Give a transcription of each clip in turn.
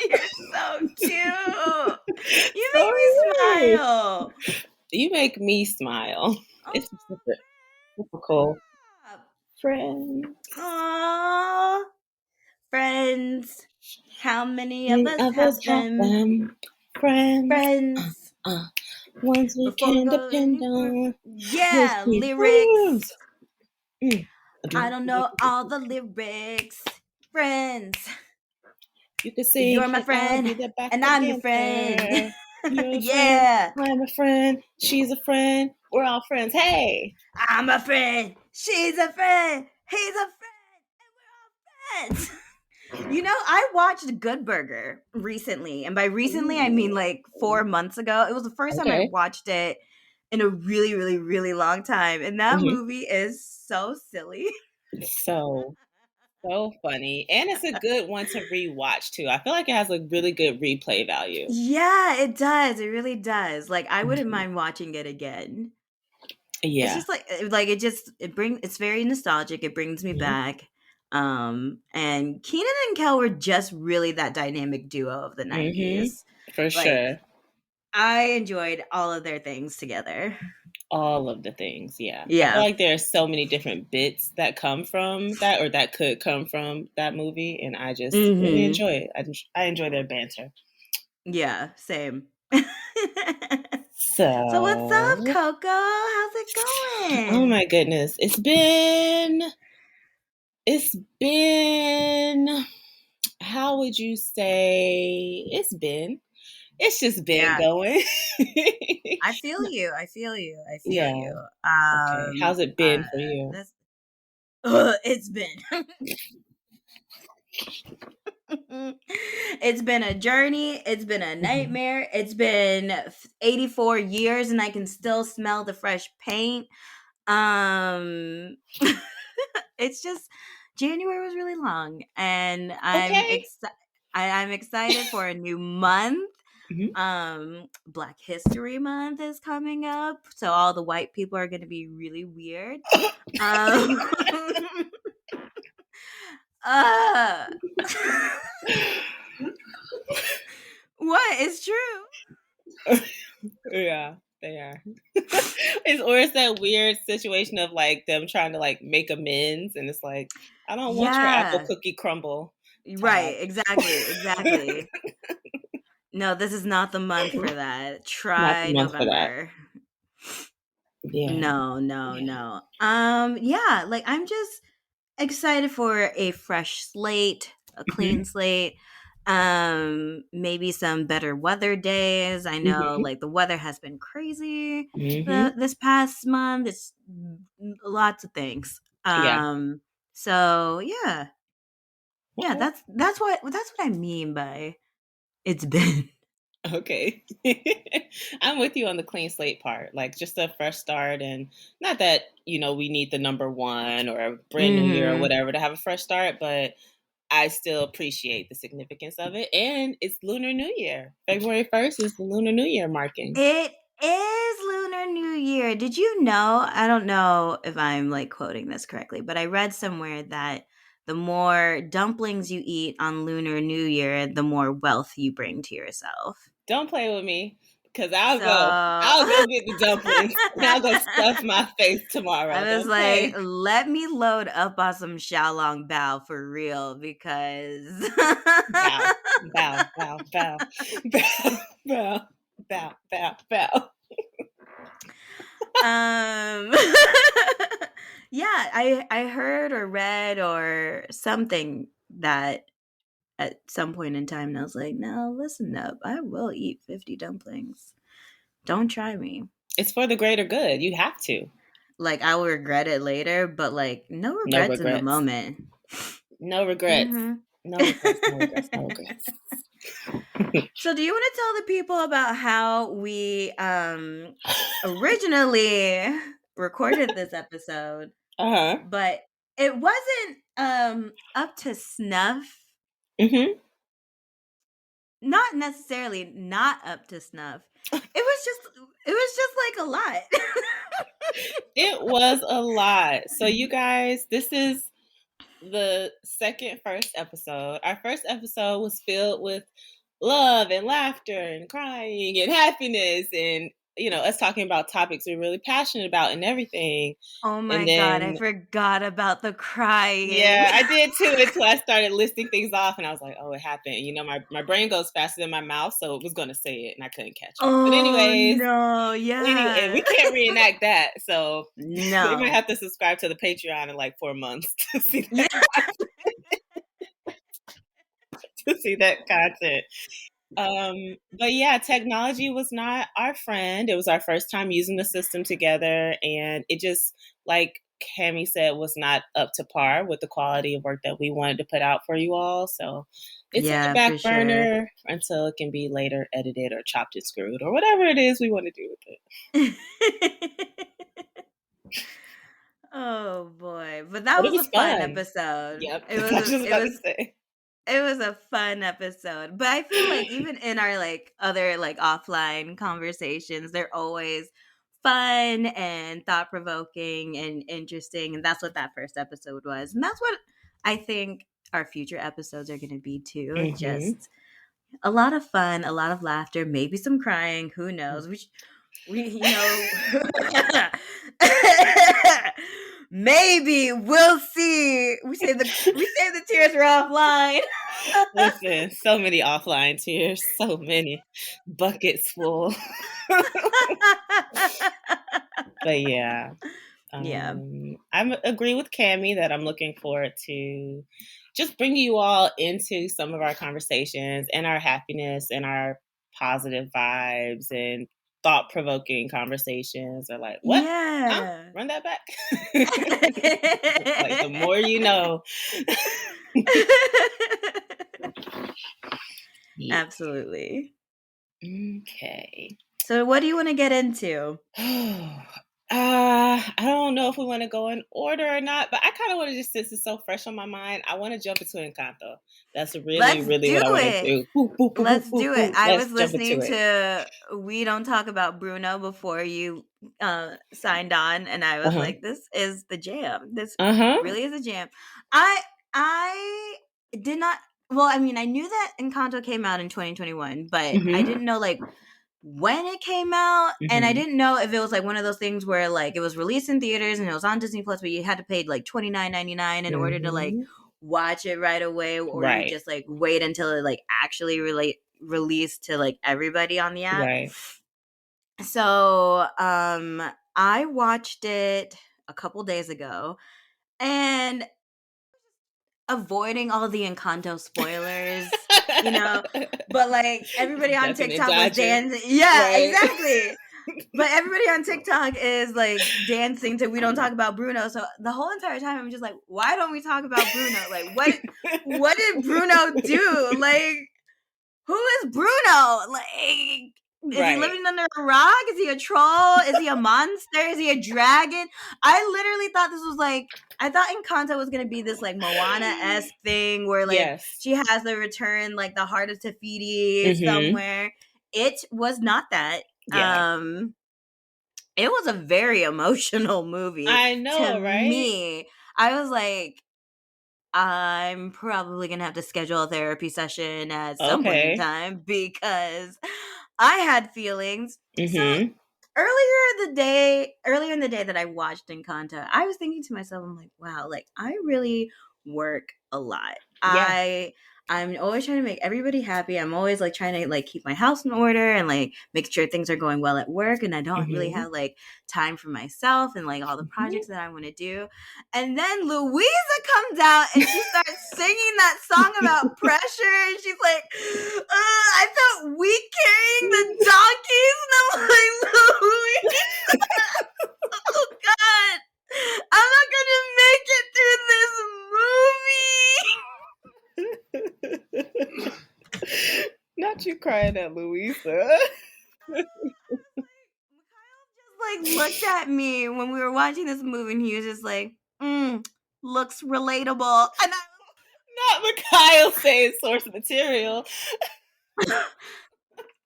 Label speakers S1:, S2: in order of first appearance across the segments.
S1: You're so cute. You
S2: So
S1: make me
S2: weird.
S1: smile.
S2: You make me smile.
S1: Oh,
S2: It's just a typical
S1: stop.
S2: friend.
S1: Aw, friends. How many of
S2: Many
S1: us
S2: of us
S1: have
S2: have
S1: them?
S2: them. Friends.
S1: Friends.
S2: Uh, ones we
S1: Before
S2: can depend
S1: going,
S2: on. Those
S1: yeah,
S2: be
S1: lyrics.
S2: friends. Mm.
S1: I don't know all the lyrics. Friends.
S2: You can
S1: You're
S2: sing
S1: my
S2: and I'll
S1: friend,
S2: be the
S1: and I'm your
S2: backup
S1: friend.
S2: dancer. You're a friend.
S1: Yeah.
S2: I'm a friend. She's a friend. We're all friends. Hey.
S1: I'm a friend. She's a friend. He's a friend. And we're all friends. You know, I watched Good Burger recently. And by recently, I mean like 4 months ago. It was the first time I
S2: Okay.
S1: watched it in a really, really, really long time. And that
S2: Mm-hmm.
S1: movie is so silly.
S2: So funny. And it's a good one to rewatch too. I feel like it has a really good replay value.
S1: Yeah, it does. It really does. Like, I wouldn't
S2: Mhm.
S1: mind watching it again. It's
S2: Yeah.
S1: just it's very nostalgic. It brings me
S2: Mhm.
S1: back. And Keenan and Kel were just really that dynamic duo of the
S2: Mhm.
S1: 90s.
S2: For
S1: Like,
S2: sure.
S1: I enjoyed all of their things together.
S2: All of the things, yeah. I feel
S1: Yeah.
S2: like there are so many different bits that come from that or that could come from that movie, and I just really
S1: Mhm.
S2: enjoy it. I enjoy their banter.
S1: Yeah, same. So what's up,
S2: So,
S1: Coco? How's it
S2: oh
S1: going?
S2: my goodness. It's been how would you say it's just been
S1: Yeah,
S2: going.
S1: I feel you. I feel you. I feel
S2: Yeah.
S1: you.
S2: Okay. How's it been for you?
S1: This it's been it's been a journey. It's been a
S2: Mhm.
S1: nightmare. It's been 84 years and I can still smell the fresh paint. Um it's just January was really long and
S2: Okay.
S1: I'm excited for a new month.
S2: Mhm.
S1: Black History Month is coming up, so all the white people are going to be really weird. Um uh what is true?
S2: Yeah, they are. It's that weird situation of like them trying to like make amends, and it's like I don't want your apple
S1: Yeah.
S2: cookie crumble top.
S1: Right, exactly, exactly. No, this is not the month for that.
S2: Not the
S1: Try
S2: month for that.
S1: November.
S2: Yeah,
S1: No, no,
S2: yeah.
S1: no. Yeah, like I'm just excited for a fresh slate, a
S2: Mhm,
S1: clean slate. Maybe some better weather days. I know
S2: mhm,
S1: like the weather has been crazy
S2: mhm.
S1: this past month. It's lots of things.
S2: Yeah.
S1: So yeah. Yeah,
S2: Okay.
S1: that's what I mean by it's been.
S2: Okay. I'm with you on the clean slate part. Like just a fresh start and not that, we need the number one or a brand new year or
S1: Mhm.
S2: whatever to have a fresh start, but I still appreciate the significance of it. And it's Lunar New Year. February 1st is the Lunar New Year marking.
S1: It is Lunar New Year. Did you know? I don't know if I'm like quoting this correctly, but I read somewhere that the more dumplings you eat on Lunar New Year, the more wealth you bring to yourself.
S2: Don't play with me because
S1: So
S2: I'll go get the dumplings and I'll go stuff my face
S1: I
S2: tomorrow.
S1: was
S2: Don't
S1: like,
S2: play.
S1: let me load up on some Xiaolong Bao for real because
S2: Bow, bow, bow, bow, bow, bow, bow, bow, bow.
S1: Um yeah, I heard or read or something that at some point in time and I was like, "No, listen up. I will eat 50 dumplings. Don't try me."
S2: It's for the greater good. You have to.
S1: Like I will regret it later, but like no
S2: No
S1: regrets in the
S2: regrets.
S1: moment.
S2: No regrets.
S1: Mhm.
S2: No regrets. No regrets. No regrets.
S1: So do you want to tell the people about how we originally recorded this episode,
S2: Uh huh.
S1: but it wasn't up to snuff.
S2: Mhm.
S1: Not necessarily not up to snuff. It was just like a lot.
S2: It was a lot. So you guys, this is the first episode. Our first episode was filled with love and laughter and crying and happiness and, us talking about topics we're really passionate about and everything.
S1: Oh my
S2: And
S1: god, I
S2: then,
S1: forgot about the crying.
S2: yeah, I did too until I started listing things off and I was like, oh, it happened. My brain goes faster than my mouth, so it was going to say it and I couldn't catch up. But
S1: Oh,
S2: anyways,
S1: no,
S2: anyway, we
S1: yeah.
S2: can't reenact that. So they might
S1: No.
S2: have to subscribe to the Patreon in like 4 months to see
S1: Yeah.
S2: that content. But yeah, technology was not our friend. It was our first time using the system together, and it just, like Cami said, was not up to par with the quality of work that we wanted to put out for you all. So it's in the
S1: Yeah, for
S2: back
S1: sure.
S2: burner until it can be later edited or chopped and screwed or whatever it is we want to do with it.
S1: Oh boy, but that
S2: But it
S1: was
S2: was
S1: a fun
S2: fun.
S1: episode.
S2: Yep,
S1: It
S2: I
S1: was
S2: was
S1: a,
S2: just
S1: it
S2: about to
S1: was
S2: say.
S1: it was a fun episode. But I feel like even in our like other like offline conversations, they're always fun and thought provoking and interesting, and that's what that first episode was. And that's what I think our future episodes are going to be too.
S2: Mm-hmm.
S1: Just a lot of fun, a lot of laughter, maybe some crying, who knows. We maybe we'll see. We say the tears are offline.
S2: Listen, so many offline tears, so many buckets full. But yeah,
S1: Yeah.
S2: I agree with Cami that I'm looking forward to just bringing you all into some of our conversations and our happiness and our positive vibes and thought provoking conversations. Or like, what? Huh?
S1: Yeah.
S2: Run that back. Like the more you know. Yeah.
S1: Absolutely.
S2: Okay.
S1: So what do you want to get into?
S2: I don't know if we want to go in order or not, but I kind of want to just, since it's so fresh on my mind, I want to jump into Encanto. That's really,
S1: Let's
S2: really
S1: do
S2: what I want to
S1: it.
S2: do. Boo, boo, boo, boo,
S1: Let's
S2: boo,
S1: do it.
S2: boo.
S1: I
S2: Let's
S1: was
S2: jump into
S1: listening
S2: it.
S1: to We Don't Talk About Bruno before you signed on, and I
S2: Uh
S1: was
S2: huh.
S1: like, this is the jam. This
S2: Uh huh.
S1: really is a jam. I did not, well, I mean, I knew that Encanto came out in 2021, but I
S2: Mhm.
S1: didn't know like when it came out, and I
S2: Mhm.
S1: didn't know if it was like one of those things where like it was released in theaters and it was on Disney Plus, but you had to pay like $29.99 in order to like
S2: Mhm.
S1: watch it right away, or you
S2: Right.
S1: just like wait until it like actually released to like everybody on the app.
S2: Right.
S1: So I watched it a couple days ago, and avoiding all the Encanto spoilers, but like everybody on
S2: Ducking and
S1: TikTok was
S2: dodging.
S1: dancing. Yeah,
S2: Right.
S1: exactly. But everybody on TikTok is like dancing to We Don't Talk About Bruno. So the whole entire time I'm just like, why don't we talk about Bruno? Like what did Bruno do? Like, who is Bruno? Like, is he
S2: Right.
S1: living under a rock? Is he a troll? Is he a monster? Is he a dragon? I literally thought this was like, I thought Encanto was gonna be this like Moana-esque thing where like
S2: Yes.
S1: she has to return like the heart of Tafiti
S2: Mhm.
S1: somewhere. It was not that.
S2: Yeah.
S1: Um it was a very emotional movie
S2: I
S1: to
S2: know, right?
S1: me. I was like, I'm probably gonna have to schedule a therapy session at some point in
S2: Okay.
S1: time because I had feelings. So
S2: Mhm.
S1: earlier in the day that I watched Encanto, I was thinking to myself, I'm like, wow, like I really work a lot.
S2: Yeah.
S1: I'm always trying to make everybody happy. I'm always like trying to like keep my house in order and like make sure things are going well at work, and I don't really
S2: Mhm.
S1: have like time for myself and like all the
S2: Mhm.
S1: projects that I want to do. And then Louisa comes out and she starts singing that song about pressure, and she's like, I felt weak carrying the donkeys, and I'm like, Louisa, oh God, I'm not gonna make it through this movie.
S2: Not you crying at Luisa.
S1: Mikhail just like looked at me when we were watching this movie, and he was just like, looks relatable. And
S2: Not Mikhail saying source material.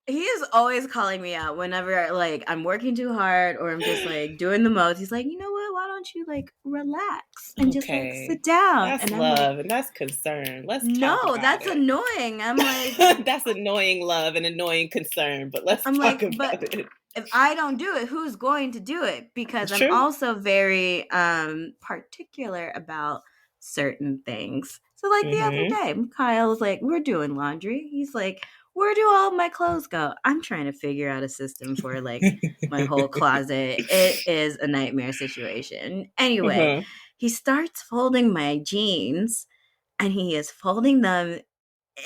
S1: He is always calling me out whenever like I'm working too hard or I'm just like doing the most. He's like, you know what? Why don't you like relax and just like sit
S2: Okay.
S1: down?
S2: That's
S1: And I'm like,
S2: love and that's concern. Let's talk
S1: no,
S2: about
S1: that's
S2: it.
S1: annoying. I'm like,
S2: That's annoying love and annoying concern, but let's talk
S1: but
S2: about it.
S1: if I don't do it, who's going to do it? Because
S2: It's
S1: I'm
S2: true.
S1: also very particular about certain things. So like the other
S2: Mm-hmm.
S1: day, Kyle was like, we're doing laundry. He's like, where do all my clothes go? I'm trying to figure out a system for like my whole closet. It is a nightmare situation. Anyway,
S2: Uh-huh.
S1: he starts folding my jeans and he is folding them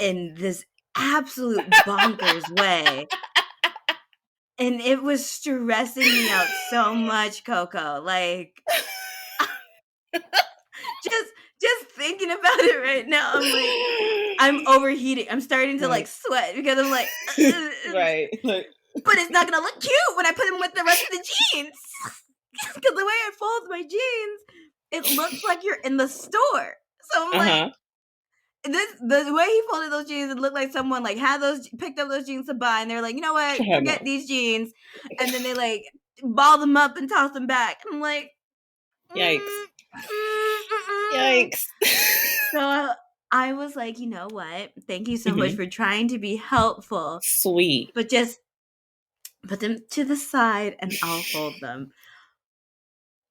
S1: in this absolute bonkers way. And it was stressing me out so much, Coco. Like just just thinking about it right now, I'm like, I'm overheating. I'm starting to like
S2: Right.
S1: sweat because I'm like,
S2: Right. Like,
S1: but it's not gonna look cute when I put them with the rest of the jeans. Because the way I fold my jeans, it looks like you're in the store. So I'm like,
S2: uh-huh.
S1: this the way he folded those jeans, it looked like someone like had those picked up those jeans to buy, and they're like, you know what,
S2: I
S1: forget
S2: know.
S1: these jeans, and then they like ball them up and toss them back. I'm like,
S2: Yikes.
S1: mm, mm, mm.
S2: Yikes.
S1: So I was like, you know what? Thank you so much
S2: hmm
S1: for trying to be helpful,
S2: Sweet.
S1: but just put them to the side and I'll fold them.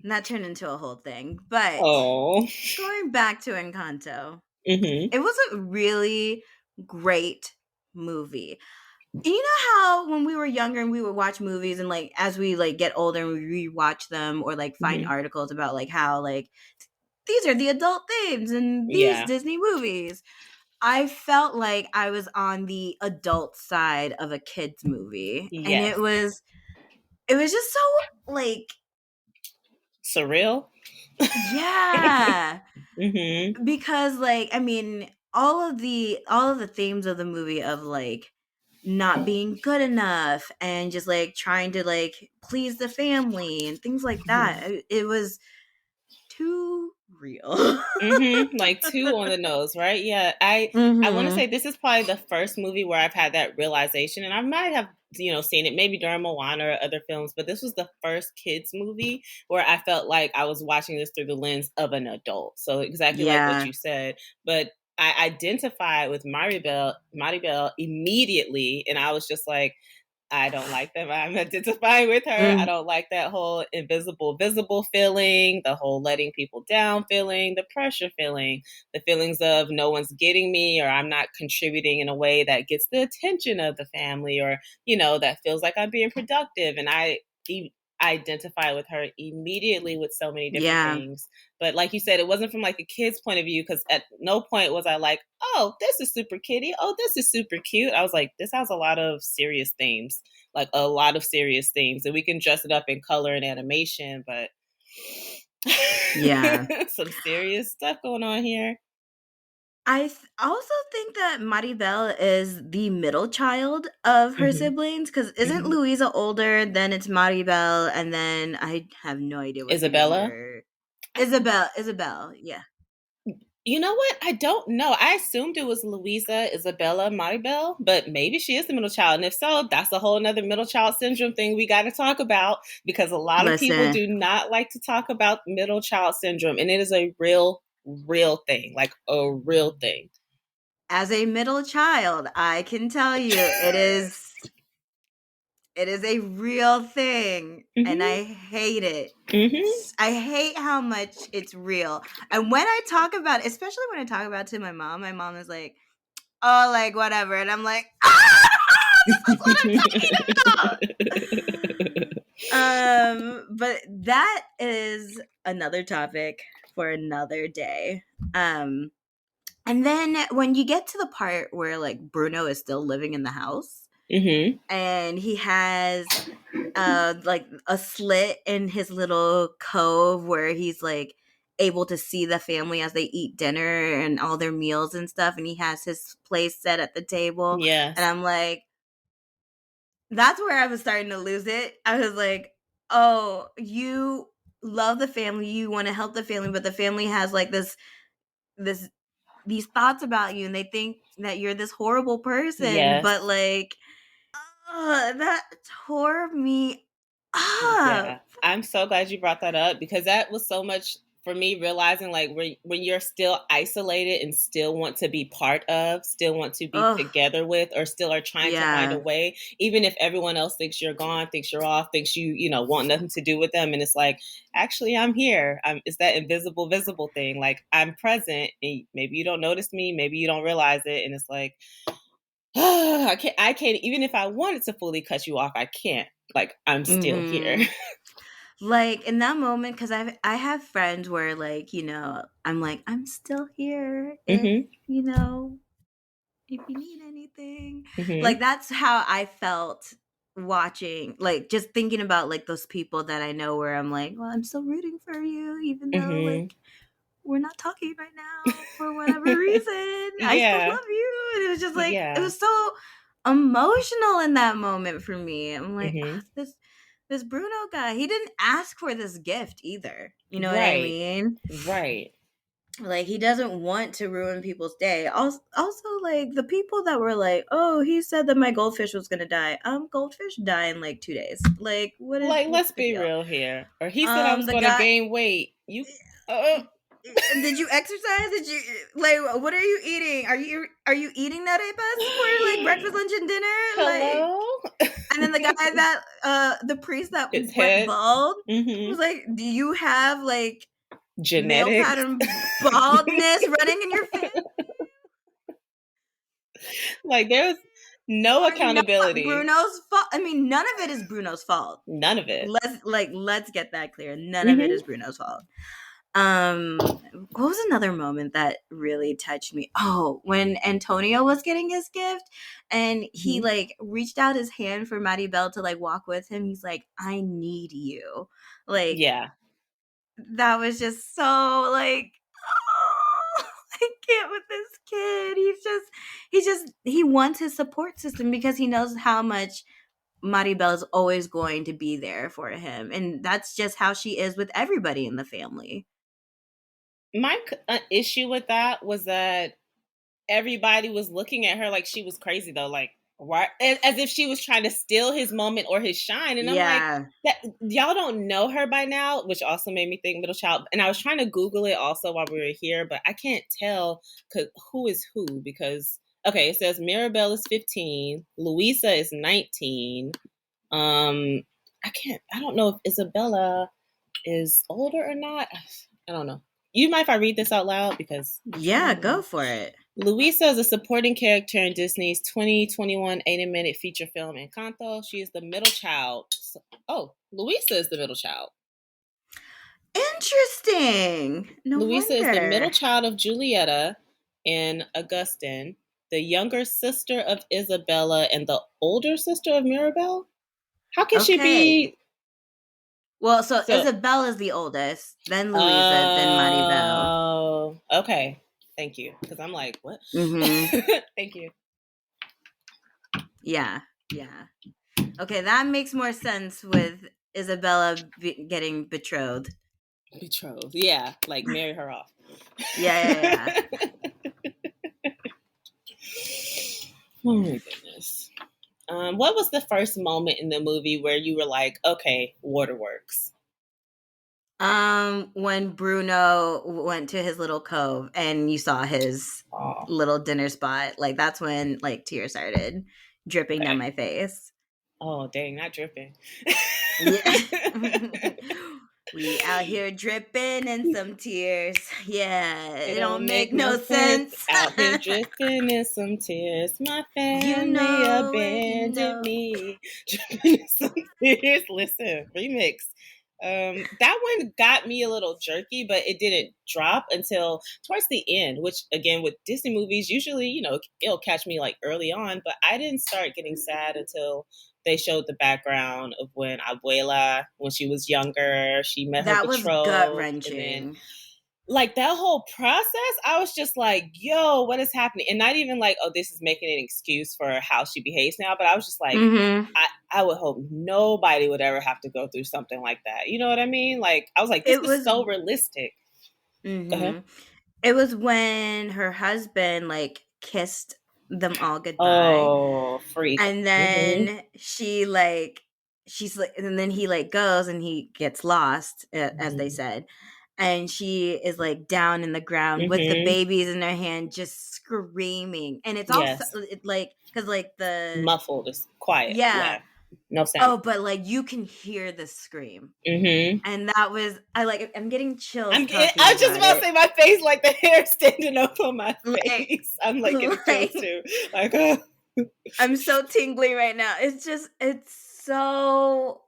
S1: And that turned into a whole thing. But
S2: Oh.
S1: going back to Encanto,
S2: hmm
S1: it was a really great movie. And you know how when we were younger and we would watch movies and like as we like get older and we rewatch them or like find
S2: hmm
S1: articles about like how like these are the adult themes in these
S2: Yeah.
S1: Disney movies. I felt like I was on the adult side of a kids movie and
S2: Yes.
S1: it was just so like
S2: Surreal.
S1: yeah,
S2: hmm
S1: because like I mean all of the themes of the movie of like not being good enough and just like trying to like please the family and things like that. It was too real.
S2: Like two on the nose, right? Yeah. I want to say
S1: Mhm.
S2: this is probably the first movie where I've had that realization, and I might have seen it maybe during Moana or other films, but this was the first kids movie where I felt like I was watching this through the lens of an adult. So exactly like what
S1: Yeah.
S2: you said, but I identified with Maribel immediately, and I was just like, I don't like them. I'm identifying with her. I
S1: Mm,
S2: don't like that whole invisible, visible feeling, the whole letting people down feeling, the pressure feeling, the feelings of no one's getting me or I'm not contributing in a way that gets the attention of the family or, that feels like I'm being productive. And identify with her immediately with so many different
S1: yeah.
S2: things. But like you said, it wasn't from like a kid's point of view because at no point was I like, oh, this is super kitty. Oh, this is super cute. I was like, this has a lot of serious themes, like a lot of serious themes. And we can dress it up in color and animation, but
S1: Yeah.
S2: some serious stuff going on here.
S1: Also think that Maribel is the middle child of her
S2: hmm
S1: siblings because isn't
S2: hmm
S1: Luisa older? Then it's Maribel, and then I have no idea what's the
S2: Isabella.
S1: younger.
S2: I,
S1: Isabel, yeah.
S2: You know what? I don't know. I assumed it was Luisa, Isabella, Maribel, but maybe she is the middle child. And if so, that's a whole other middle child syndrome thing we got to talk about because a lot of people
S1: Listen,
S2: do not like to talk about middle child syndrome. And it is a real, real thing, like a real thing.
S1: as a middle child, I can tell you it is a real thing, and I
S2: hmm
S1: hate it.
S2: hmm
S1: I hate how much it's real. And when I talk about it, especially when I talk about it to my mom is like, oh, like whatever. And I'm like, ah, this is what I'm talking about. But that is another topic for another day. Um, and then when you get to the part where like Bruno is still living in the house
S2: hmm
S1: and he has like a slit in his little cove where he's like able to see the family as they eat dinner and all their meals and stuff, and he has his place set at the table, and
S2: Yes.
S1: I'm like, that's where I was starting to lose it. I was like, oh, you love the family, you want to help the family, but the family has like this these thoughts about you and they think that you're this horrible person, but
S2: Yes.
S1: like That tore me up.
S2: Yeah, I'm so glad you brought that up because that was so much for me realizing like when you're still isolated and still want to be part of, still want to be
S1: Oh,
S2: together with, or still are trying to find a
S1: yeah.
S2: way, even if everyone else thinks you're gone, thinks you're off, thinks you know, want nothing to do with them. And it's like, actually, I'm here. It's that invisible, visible thing. Like I'm present and maybe you don't notice me, maybe you don't realize it. And it's like, I can't, even if I wanted to fully cut you off, I can't. Like I'm still here.
S1: Mhm. Like, in that moment, because I have friends where, like, I'm like, "I'm still here if,
S2: hmm
S1: you know, if you need anything."
S2: hmm
S1: Like, that's how I felt watching, like, just thinking about, like, those people that I know where I'm like, "Well, I'm still rooting for you even though,
S2: hmm
S1: like, we're not talking right now for whatever reason. I still
S2: Yeah.
S1: love you." And it was just like it
S2: Yeah.
S1: was so emotional in that moment for me. I'm like, "Ah,
S2: hmm
S1: this Bruno guy, he didn't ask for this gift either. You know what I
S2: Right.
S1: mean?
S2: Right.
S1: Like he doesn't want to ruin people's day. Also, like the people that were like, "Oh, he said that my goldfish was gonna die." Goldfish die in like 2 days. Like,
S2: Like,
S1: what's
S2: let's
S1: the big
S2: be
S1: deal?
S2: real here. Or he said I was
S1: The
S2: going to
S1: guy.
S2: gain weight. You. Uh,
S1: Did you exercise? Did you like? What are you eating? Are you eating that arepas for like breakfast, lunch, and dinner? Like,
S2: Hello.
S1: and then the guy that the priest that
S2: His
S1: went
S2: head.
S1: bald
S2: hmm
S1: was like, "Do you have like male
S2: Genetics.
S1: pattern baldness running in your family?"
S2: Like there's no
S1: Are not
S2: accountability.
S1: Bruno's fault. I mean, none of it is Bruno's fault.
S2: None of it.
S1: Let's get that clear. None of it is
S2: hmm
S1: Bruno's fault. What was another moment that really touched me? Oh, when Antonio was getting his gift and he
S2: hmm
S1: like reached out his hand for Maddie Bell to like walk with him. He's like, "I need you." Like
S2: Yeah.
S1: that was just so like, oh, I can't with this kid. He wants his support system because he knows how much Maribel is always going to be there for him. And that's just how she is with everybody in the family.
S2: My issue with that was that everybody was looking at her like she was crazy though, like why, as if she was trying to steal his moment or his shine. And I'm like,
S1: Yeah.
S2: that y'all don't know her by now, which also made me think middle child. And I was trying to Google it also while we were here, but I can't tell who is who because okay, it says Mirabelle is 15, Luisa is 19. Um, I don't know if Isabella is older or not. I don't know. You mind if I read this out loud because I'm
S1: Yeah,
S2: trying to.
S1: go for it.
S2: Luisa is a supporting character in Disney's 2021 80-minute feature film Encanto. She is the middle child. Oh, Luisa is the middle child.
S1: Interesting. No
S2: Luisa is the middle
S1: wonder.
S2: child of Julieta and Augustin, the younger sister of Isabella, and the older sister of Mirabelle. How can she
S1: Okay.
S2: be
S1: Well, so
S2: so?
S1: Isabella's the oldest, then Luisa, then Maribel.
S2: Oh, okay. Thank you. Because I'm like, what?
S1: Mm-hmm.
S2: Thank you.
S1: Yeah. Yeah. Okay, that makes more sense with Isabella getting betrothed.
S2: Betrothed. Yeah, like marry her off.
S1: Yeah, yeah, yeah.
S2: Oh my goodness. What was the first moment in the movie where you were like, okay, waterworks?
S1: When Bruno went to his little cove and you saw his
S2: Oh,
S1: little dinner spot, like that's when like tears started dripping down
S2: okay.
S1: my face.
S2: Oh, dang, not dripping.
S1: Yeah. We out here dripping in some tears. Yeah,
S2: It
S1: it
S2: don't
S1: don't
S2: make
S1: make
S2: no
S1: no
S2: sense
S1: sense.
S2: out here dripping in some tears. My
S1: You
S2: family
S1: know it, you
S2: abandoned
S1: know.
S2: me. Dripping in some tears. Listen, remix. That one got me a little jerky, but it didn't drop until towards the end. Which again, with Disney movies, usually it'll catch me like early on, but I didn't start getting sad until they showed the background of when Abuela, when she was younger, she met her
S1: That was gut
S2: betrothed, and then
S1: wrenching.
S2: like that whole process, I was just like, yo, what is happening? And not even like, oh, this is making an excuse for how she behaves now, but I was just like,
S1: Mm-hmm.
S2: I would hope nobody would ever have to go through something like that. You know what I mean? Like, I was like, this
S1: It
S2: is
S1: was.
S2: so realistic. Go ahead.
S1: Mm-hmm. It was when her husband like kissed. them all goodbye.
S2: Oh, freak.
S1: And
S2: Mhm.
S1: then she's like, and then he like goes and he gets lost, as they
S2: Mhm.
S1: said. And she is like down in the ground with the
S2: Mhm.
S1: babies in her hand, just screaming. And it's also
S2: Yes.
S1: like, because like
S2: Muffled. It's quiet.
S1: yeah.
S2: Yeah. No sound.
S1: Oh, but like you can hear the scream.
S2: Mhm.
S1: And that was, I'm getting chills
S2: I'm.
S1: talking
S2: I was just
S1: about
S2: about to
S1: it.
S2: say my face, like the hair standing up on my
S1: Like,
S2: face. I'm like getting chills
S1: like
S2: too. Like, oh.
S1: I'm so tingly right now. It's so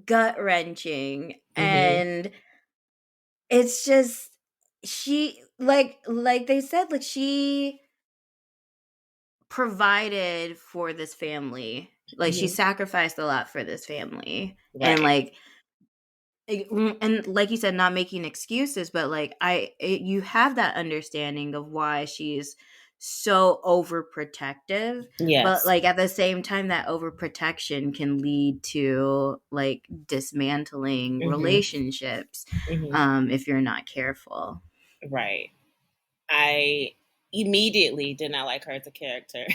S1: gut wrenching.
S2: Mhm.
S1: And it's just, she like they said, like she provided for this family. Like she
S2: Mhm.
S1: sacrificed a lot for this family. And
S2: Right.
S1: like and like you said, not making excuses, but like you have that understanding of why she's so overprotective, but
S2: Yes.
S1: like at the same time, that overprotection can lead to like dismantling
S2: Mhm.
S1: relationships,
S2: Mhm.
S1: if you're not careful.
S2: Right. I immediately did not like her as a character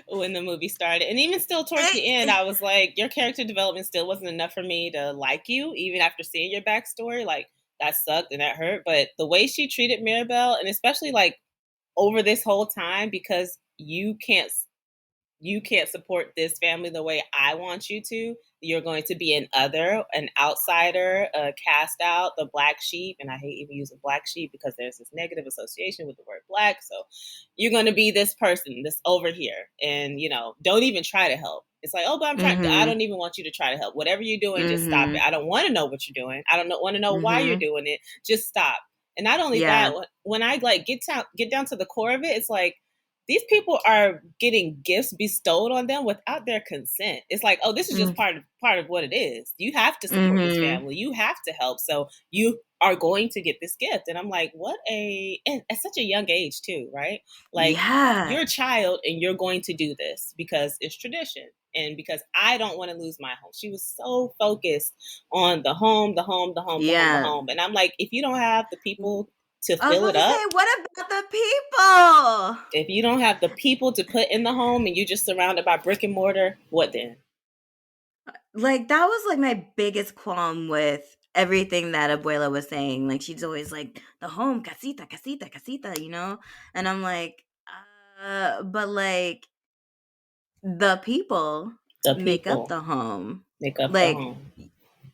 S2: when the movie started. And even still towards the end, I was like, your character development still wasn't enough for me to like you, even after seeing your backstory. Like, that sucked and that hurt. But the way she treated Mirabelle, and especially like over this whole time, because you can't support this family the way I want you to. You're going to be an outsider, cast out, the black sheep. And I hate even using black sheep because there's this negative association with the word black. So you're going to be this person, this over here. And, don't even try to help. It's like, oh, but I
S1: Mhm.
S2: don't even want you to try to help. Whatever you're doing, just stop it.
S1: Mhm.
S2: I don't want to know what you're doing. I don't want to know why you're
S1: Mhm.
S2: doing it. Just stop. And not only that,
S1: Yeah.
S2: when I like get down to the core of it, it's like, these people are getting gifts bestowed on them without their consent. It's like, oh, this is just
S1: Mm.
S2: part of what it is. You have to support this
S1: Mhm.
S2: family. You have to help. So you are going to get this gift. And I'm like, and at such a young age too, right? Like,
S1: Yeah.
S2: you're a child and you're going to do this because it's tradition. And because I don't want to lose my home. She was so focused on the home, the home, the home, the home, the
S1: Yeah.
S2: home. And I'm like, if you don't have the people to
S1: I was
S2: fill
S1: about
S2: it
S1: to
S2: up,
S1: say, what about the people?
S2: if you don't have the people to put in the home and you're just surrounded by brick and mortar, what then?
S1: Like, that was, like, my biggest qualm with everything that Abuela was saying. Like, she's always like, "The home, casita, casita, casita," you know? And I'm like, but, like, the people
S2: The
S1: make up
S2: people
S1: the home.
S2: make up the
S1: Like
S2: home.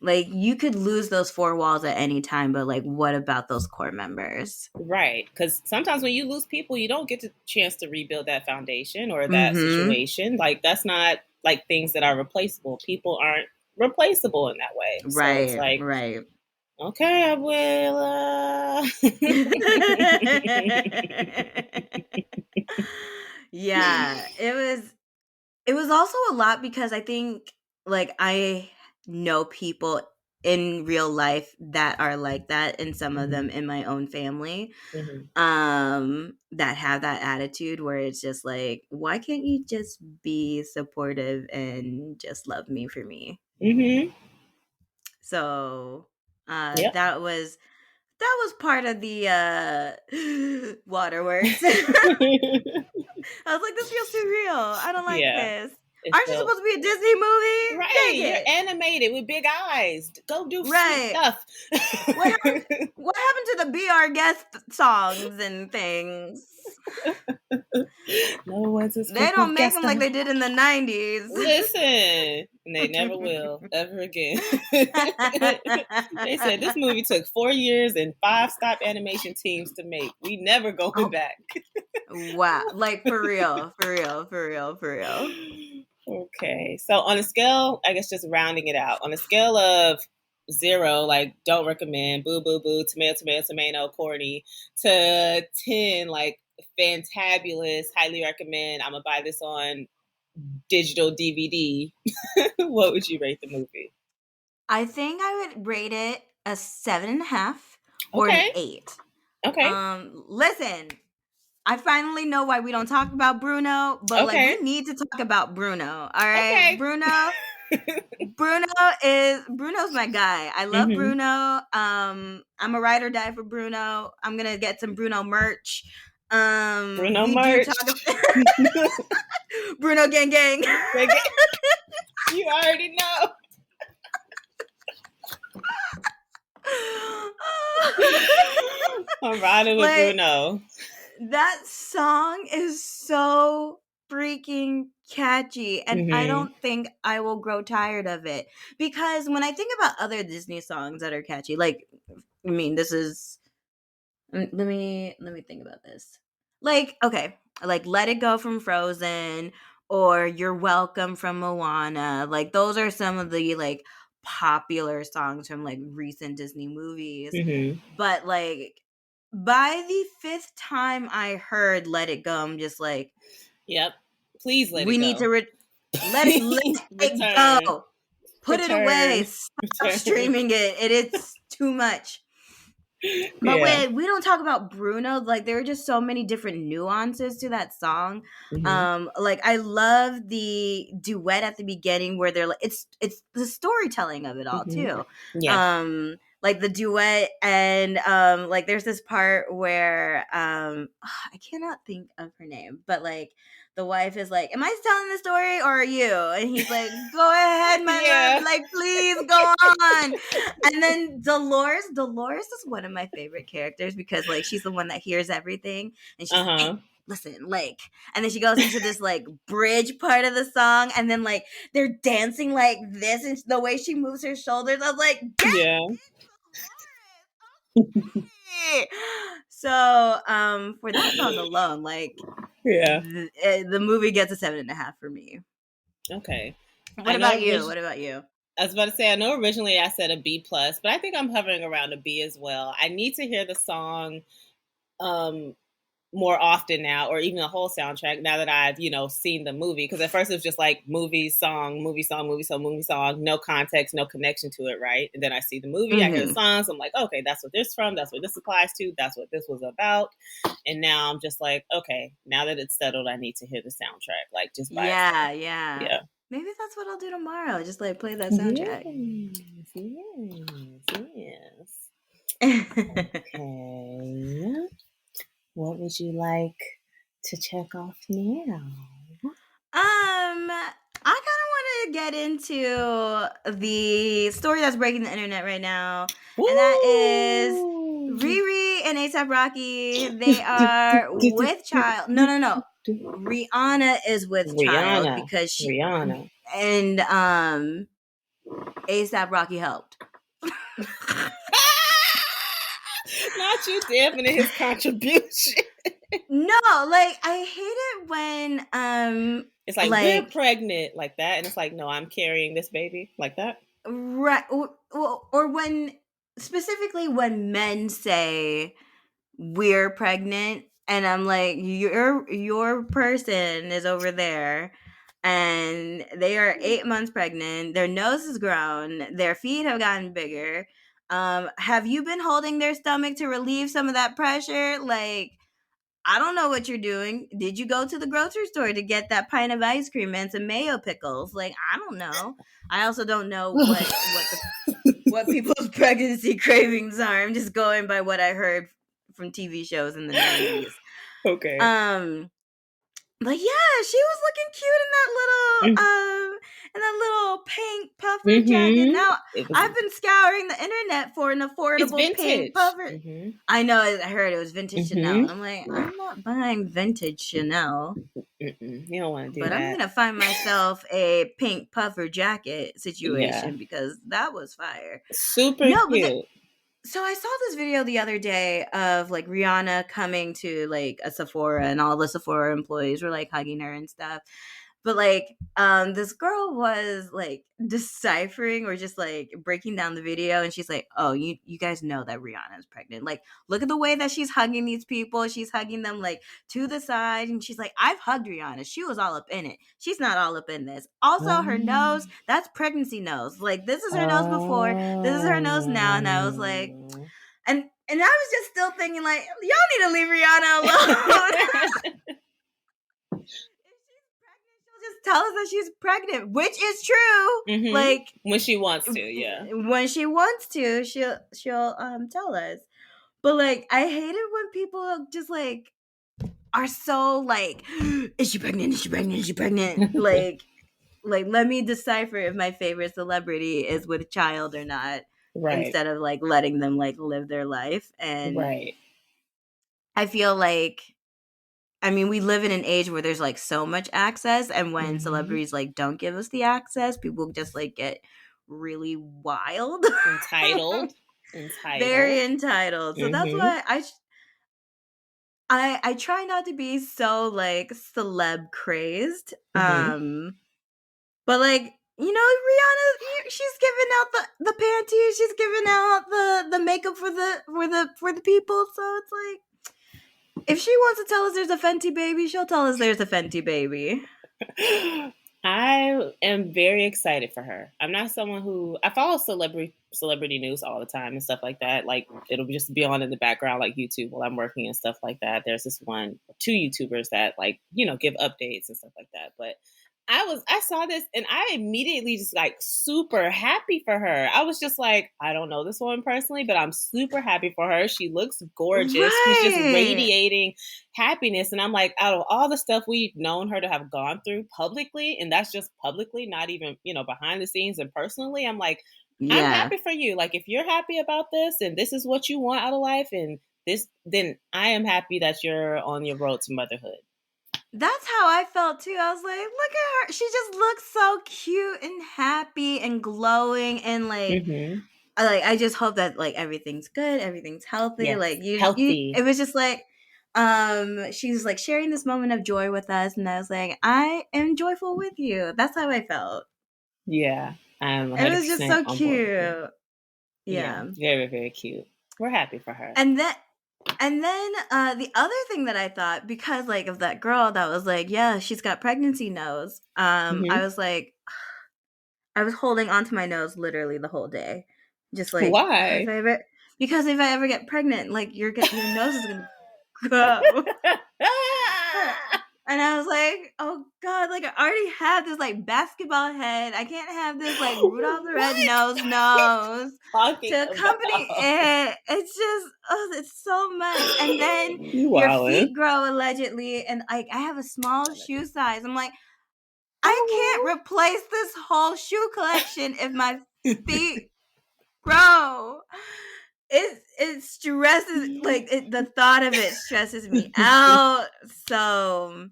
S1: like, you could lose those 4 walls at any time, but, like, what about those core members?
S2: Right. Because sometimes when you lose people, you don't get the chance to rebuild that foundation or that
S1: Mhm.
S2: situation. Like, that's not like things that are replaceable. People aren't replaceable in that way. So it's
S1: Right,
S2: like,
S1: right.
S2: okay, abuela.
S1: Yeah, it was also a lot because I think, like, I know people in real life that are like that, and some of
S2: Mhm,
S1: them in my own family,
S2: mhm,
S1: that have that attitude where it's just like, "Why can't you just be supportive and just love me for me?"
S2: mhm.
S1: So,
S2: Yep.
S1: that was part of the, waterworks. I was like, "This feels too real. I don't like
S2: Yeah.
S1: this.
S2: It's
S1: Aren't you
S2: so
S1: supposed to be a Disney movie?
S2: right.
S1: Dang
S2: You're
S1: it."
S2: animated with big eyes. Go do sweet
S1: Right.
S2: stuff.
S1: What happened what happened to the Be Our Guest songs and things?
S2: No one's as
S1: They
S2: quick with
S1: don't make
S2: guest
S1: them like they
S2: star.
S1: did in the 90s.
S2: Listen, and they never will ever again. They said this movie took 4 years and five stop animation teams to make. We never going
S1: Oh,
S2: back.
S1: wow. Like, for real, for real, for real, for real.
S2: Okay, so on a scale, I guess just rounding it out, on a scale of 0, like don't recommend, boo boo boo, tomato tomato tomato, corny, to 10, like fantabulous, highly recommend. I'm gonna buy this on digital DVD. What would you rate the movie?
S1: I think I would rate it a 7.5 or an
S2: Okay,
S1: 8.
S2: okay,
S1: Listen, I finally know why we don't talk about Bruno, but like we
S2: okay,
S1: need to talk about Bruno. All right,
S2: okay.
S1: Bruno Bruno's my guy. I love
S2: Hmm.
S1: Bruno. I'm a ride or die for Bruno. I'm gonna get some Bruno merch.
S2: Bruno
S1: We do
S2: merch.
S1: talk about Bruno Gang Gang.
S2: You already know. I'm riding with
S1: Like,
S2: Bruno.
S1: that song is so freaking catchy, and I
S2: Mm-hmm.
S1: don't think I will grow tired of it, because when I think about other Disney songs that are catchy, like, I mean, this is, let me think about this. Like, okay, like Let It Go from Frozen, or You're Welcome from Moana. Like, those are some of the like popular songs from like recent Disney movies.
S2: Mm-hmm.
S1: But like, by the fifth time I heard Let It Go, I'm just like,
S2: Yep. Please let it
S1: we need
S2: go.
S1: to let it
S2: Return.
S1: go. Put it away.
S2: Return.
S1: Stop
S2: Return.
S1: streaming it. It's too much. But
S2: Yeah.
S1: wait, we don't talk about Bruno. Like, there are just so many different nuances to that song.
S2: Mm-hmm.
S1: Like, I love the duet at the beginning where they're like, it's the storytelling of it all
S2: Mm-hmm.
S1: too.
S2: Yeah.
S1: Like the duet, and like there's this part where I cannot think of her name, but like the wife is like, "Am I telling the story or are you?" And he's like, "Go ahead, my
S2: Yeah.
S1: love. Like, please go on." And then Dolores is one of my favorite characters because like she's the one that hears everything, and she's like, "Hey,
S2: Uh-huh.
S1: listen, like," and then she goes into this like bridge part of the song, and then like they're dancing like this, and the way she moves her shoulders, I was like, "Get
S2: Yeah.
S1: it!" So for that song alone, like
S2: Yeah.
S1: the movie gets a 7.5 for me.
S2: Okay.
S1: What
S2: I
S1: about
S2: know
S1: you? What about you?
S2: I was about to say, I know originally I said a B plus, but I think I'm hovering around a B as well. I need to hear the song um more often now, or even the whole soundtrack now that I've, seen the movie. Because at first it was just like movie, song, movie, song, movie, song, movie, song, no context, no connection to it, right? And then I see the movie, I hear the
S1: Mm-hmm.
S2: songs, I'm like, okay, that's what this from, that's what this applies to, that's what this was about. And now I'm just like, okay, now that it's settled, I need to hear the soundtrack, like just by itself.
S1: Yeah, yeah.
S2: Yeah.
S1: Maybe that's what I'll do tomorrow. Just like play that soundtrack.
S2: Yes, yes, yes. Okay. What would you like to check off now?
S1: I kind of want to get into the story that's breaking the internet right now, and that is
S2: Woo!
S1: Riri and ASAP Rocky. They are with child. No, no, no. Rihanna is with child
S2: Rihanna.
S1: because she
S2: Rihanna.
S1: and ASAP Rocky helped.
S2: Not you dampening his contribution.
S1: No, like I hate it when
S2: It's like, we're
S1: like
S2: pregnant, like that. And it's like, no, I'm carrying this baby, like that.
S1: right, or when specifically when men say we're pregnant, and I'm like, your person is over there and they are 8 months pregnant, their nose is grown, their feet have gotten bigger. Have you been holding their stomach to relieve some of that pressure? Like, I don't know what you're doing. Did you go to the grocery store to get that pint of ice cream and some mayo pickles? Like, I don't know. I also don't know what people's pregnancy cravings are. I'm just going by what I heard from TV shows in the 90s.
S2: Okay.
S1: But yeah, she was looking cute in that little pink puffer jacket.
S2: Mm-hmm.
S1: Now,
S2: It was.
S1: I've been scouring the internet for an
S2: It's
S1: affordable pink
S2: vintage.
S1: puffer.
S2: Mm-hmm.
S1: I know, I heard it was vintage Chanel.
S2: Mm-hmm.
S1: And I'm like, I'm not buying vintage Chanel,
S2: Mm-mm. You don't want to do
S1: but I'm
S2: that.
S1: going to find myself a pink puffer jacket
S2: Yeah.
S1: situation because that was fire.
S2: Super
S1: No, but
S2: cute.
S1: so I saw this video the other day of like Rihanna coming to like a Sephora, and all the Sephora employees were like hugging her and stuff. But like this girl was like deciphering or just like breaking down the video, and she's like, "Oh, you guys know that Rihanna is pregnant. Like, look at the way that she's hugging these people. She's hugging them like to the side." And she's like, "I've hugged Rihanna. She was all up in it. She's not all up in this. Also, her
S2: Oh.
S1: nose, that's pregnancy nose. Like, this is her nose before, this is her nose now." And I was like,
S2: Oh.
S1: and I was just still thinking like, y'all need to leave Rihanna alone. She'll just tell us that she's pregnant, which is true.
S2: Mm-hmm.
S1: Like,
S2: When she wants to, yeah.
S1: when she wants to, she'll tell us. But like, I hate it when people just like are so like, is she pregnant? Is she pregnant? Is she pregnant? Like let me decipher if my favorite celebrity is with child or not,
S2: Right.
S1: instead of like letting them like live their life. And
S2: Right.
S1: I feel like, I mean, we live in an age where there's like so much access, and when
S2: Hmm.
S1: celebrities like don't give us the access, people just like get really wild.
S2: Entitled.
S1: Very
S2: Entitled.
S1: entitled. So that's
S2: Hmm.
S1: why I try not to be so like celeb crazed.
S2: Hmm.
S1: But like, Rihanna, she's giving out the panties, she's giving out the makeup for the people. So it's like, if she wants to tell us there's a Fenty baby, she'll tell us there's a Fenty baby.
S2: I am very excited for her. I'm not someone who I follow celebrity news all the time and stuff like that. Like it'll just be on in the background like YouTube while I'm working and stuff like that. There's this one, two YouTubers that like, give updates and stuff like that. But I saw this and I immediately just like super happy for her. I was just like, I don't know this woman personally, but I'm super happy for her. She looks gorgeous. She's just
S1: Right.
S2: radiating happiness. And I'm like, out of all the stuff we've known her to have gone through publicly, and that's just publicly, not even, behind the scenes and personally, I'm like, I'm
S1: Yeah.
S2: happy for you. Like, if you're happy about this and this is what you want out of life and this, then I am happy that you're on your road to motherhood.
S1: That's how I felt too. I was like, look at her. She just looks so cute and happy and glowing, and
S2: Mm-hmm.
S1: I just hope that like everything's good, everything's healthy.
S2: Yes.
S1: Like you
S2: Healthy.
S1: it was just like, she's like sharing this moment of joy with us, and I was like, I am joyful with you. That's how I felt.
S2: Yeah. I'm
S1: It was just
S2: 100%
S1: so
S2: on board with you.
S1: cute.
S2: Yeah.
S1: Yeah.
S2: Very, very cute. We're happy for her.
S1: And then the other thing that I thought, because like of that girl that was like, yeah, she's got pregnancy nose. I
S2: Mm-hmm.
S1: was like, I was holding onto my nose literally the whole day, just like, if
S2: Why?
S1: I ever, because if I ever get pregnant, like your nose is gonna go. And I was like, oh God, like I already have this like basketball head. I can't have this like Rudolph the
S2: What
S1: Red Nose
S2: are you
S1: nose
S2: talking
S1: to accompany
S2: about?
S1: it. It's just, oh, it's so much. And then
S2: You
S1: your
S2: wildin'.
S1: feet grow allegedly, and I have a small shoe size. I'm like, I
S2: Oh.
S1: can't replace this whole shoe collection if my feet grow. It stresses, like the thought of it stresses me out. So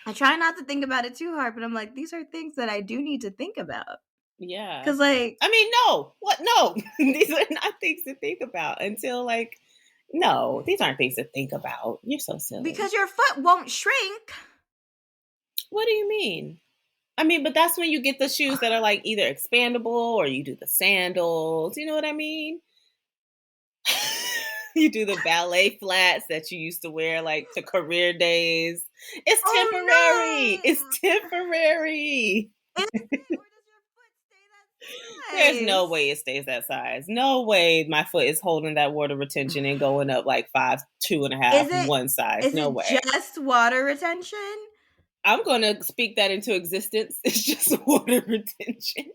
S1: I try not to think about it too hard, but I'm like, these are things that I do need to think about.
S2: Yeah.
S1: Cause like,
S2: I mean, no. What? No. These are not things to think about until, like, no, these aren't things to think about. You're so silly.
S1: because your foot won't shrink.
S2: What do you mean? I mean, but that's when you get the shoes that are like either expandable or you do the sandals. You know what I mean? You do the ballet flats that you used to wear like to career days. It's temporary. It's
S1: Oh
S2: temporary.
S1: no! Is it, or does your foot stay
S2: There's
S1: that
S2: no
S1: size?
S2: way it stays that size. No way my foot is holding that water retention and going up like five, two and a half,
S1: Is it
S2: one size.
S1: is
S2: No
S1: it
S2: way.
S1: just water retention?
S2: I'm gonna speak that into existence. It's just water retention.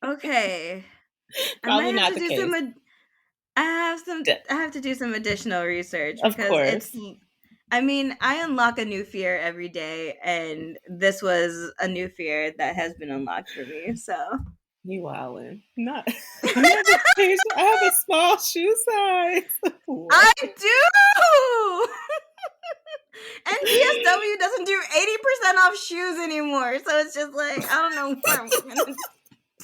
S1: Okay. I might
S2: Probably
S1: have
S2: not
S1: to
S2: the
S1: do
S2: case.
S1: I have to do some additional research,
S2: Of
S1: because
S2: course.
S1: I mean, I unlock a new fear every day, and this was a new fear that has been unlocked for me. So
S2: You wildin'. Not I have a space, I have a small shoe size.
S1: I
S2: What?
S1: do. And DSW doesn't do 80% off shoes anymore. So it's just like, I don't know where I'm gonna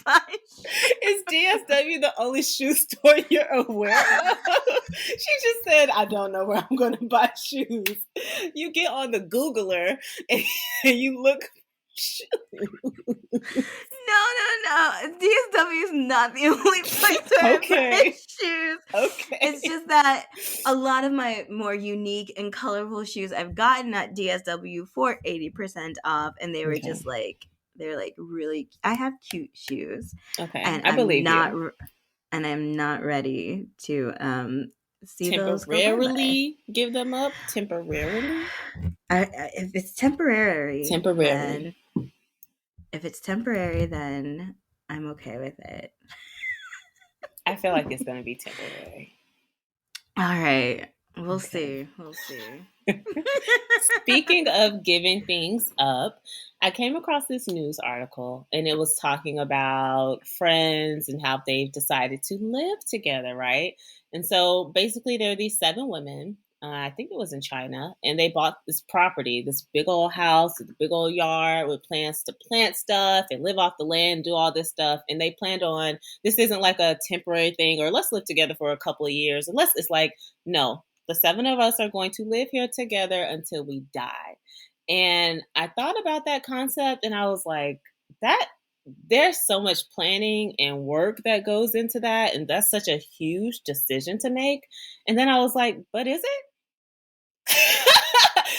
S1: buy shoes.
S2: Is DSW the only shoe store you're aware of? She just said, I don't know where I'm going to buy shoes. You get on the Googler and you look.
S1: No. DSW is not the only place where I buy
S2: Okay.
S1: shoes. It's
S2: Okay.
S1: just that a lot of my more unique and colorful shoes I've gotten at DSW for 80% off, and they were
S2: Okay.
S1: just like, they're like really, I have cute shoes,
S2: Okay.
S1: and
S2: I believe you.
S1: I'm not ready to see those go bye bye.
S2: Temporarily give them up. Temporarily.
S1: If it's temporary,
S2: Temporary.
S1: then I'm okay with it.
S2: I feel like it's going to be temporary.
S1: All right. We'll
S2: Okay.
S1: see. We'll see.
S2: Speaking of giving things up, I came across this news article and it was talking about friends and how they've decided to live together, right? And so basically, there are these seven women. I think it was in China, and they bought this property, this big old house, with a big old yard with plants to plant stuff and live off the land, do all this stuff. And they planned on this isn't like a temporary thing or let's live together for a couple of years. Unless it's like, no, the seven of us are going to live here together until we die. And I thought about that concept and I was like, that there's so much planning and work that goes into that. And that's such a huge decision to make. And then I was like, but is it?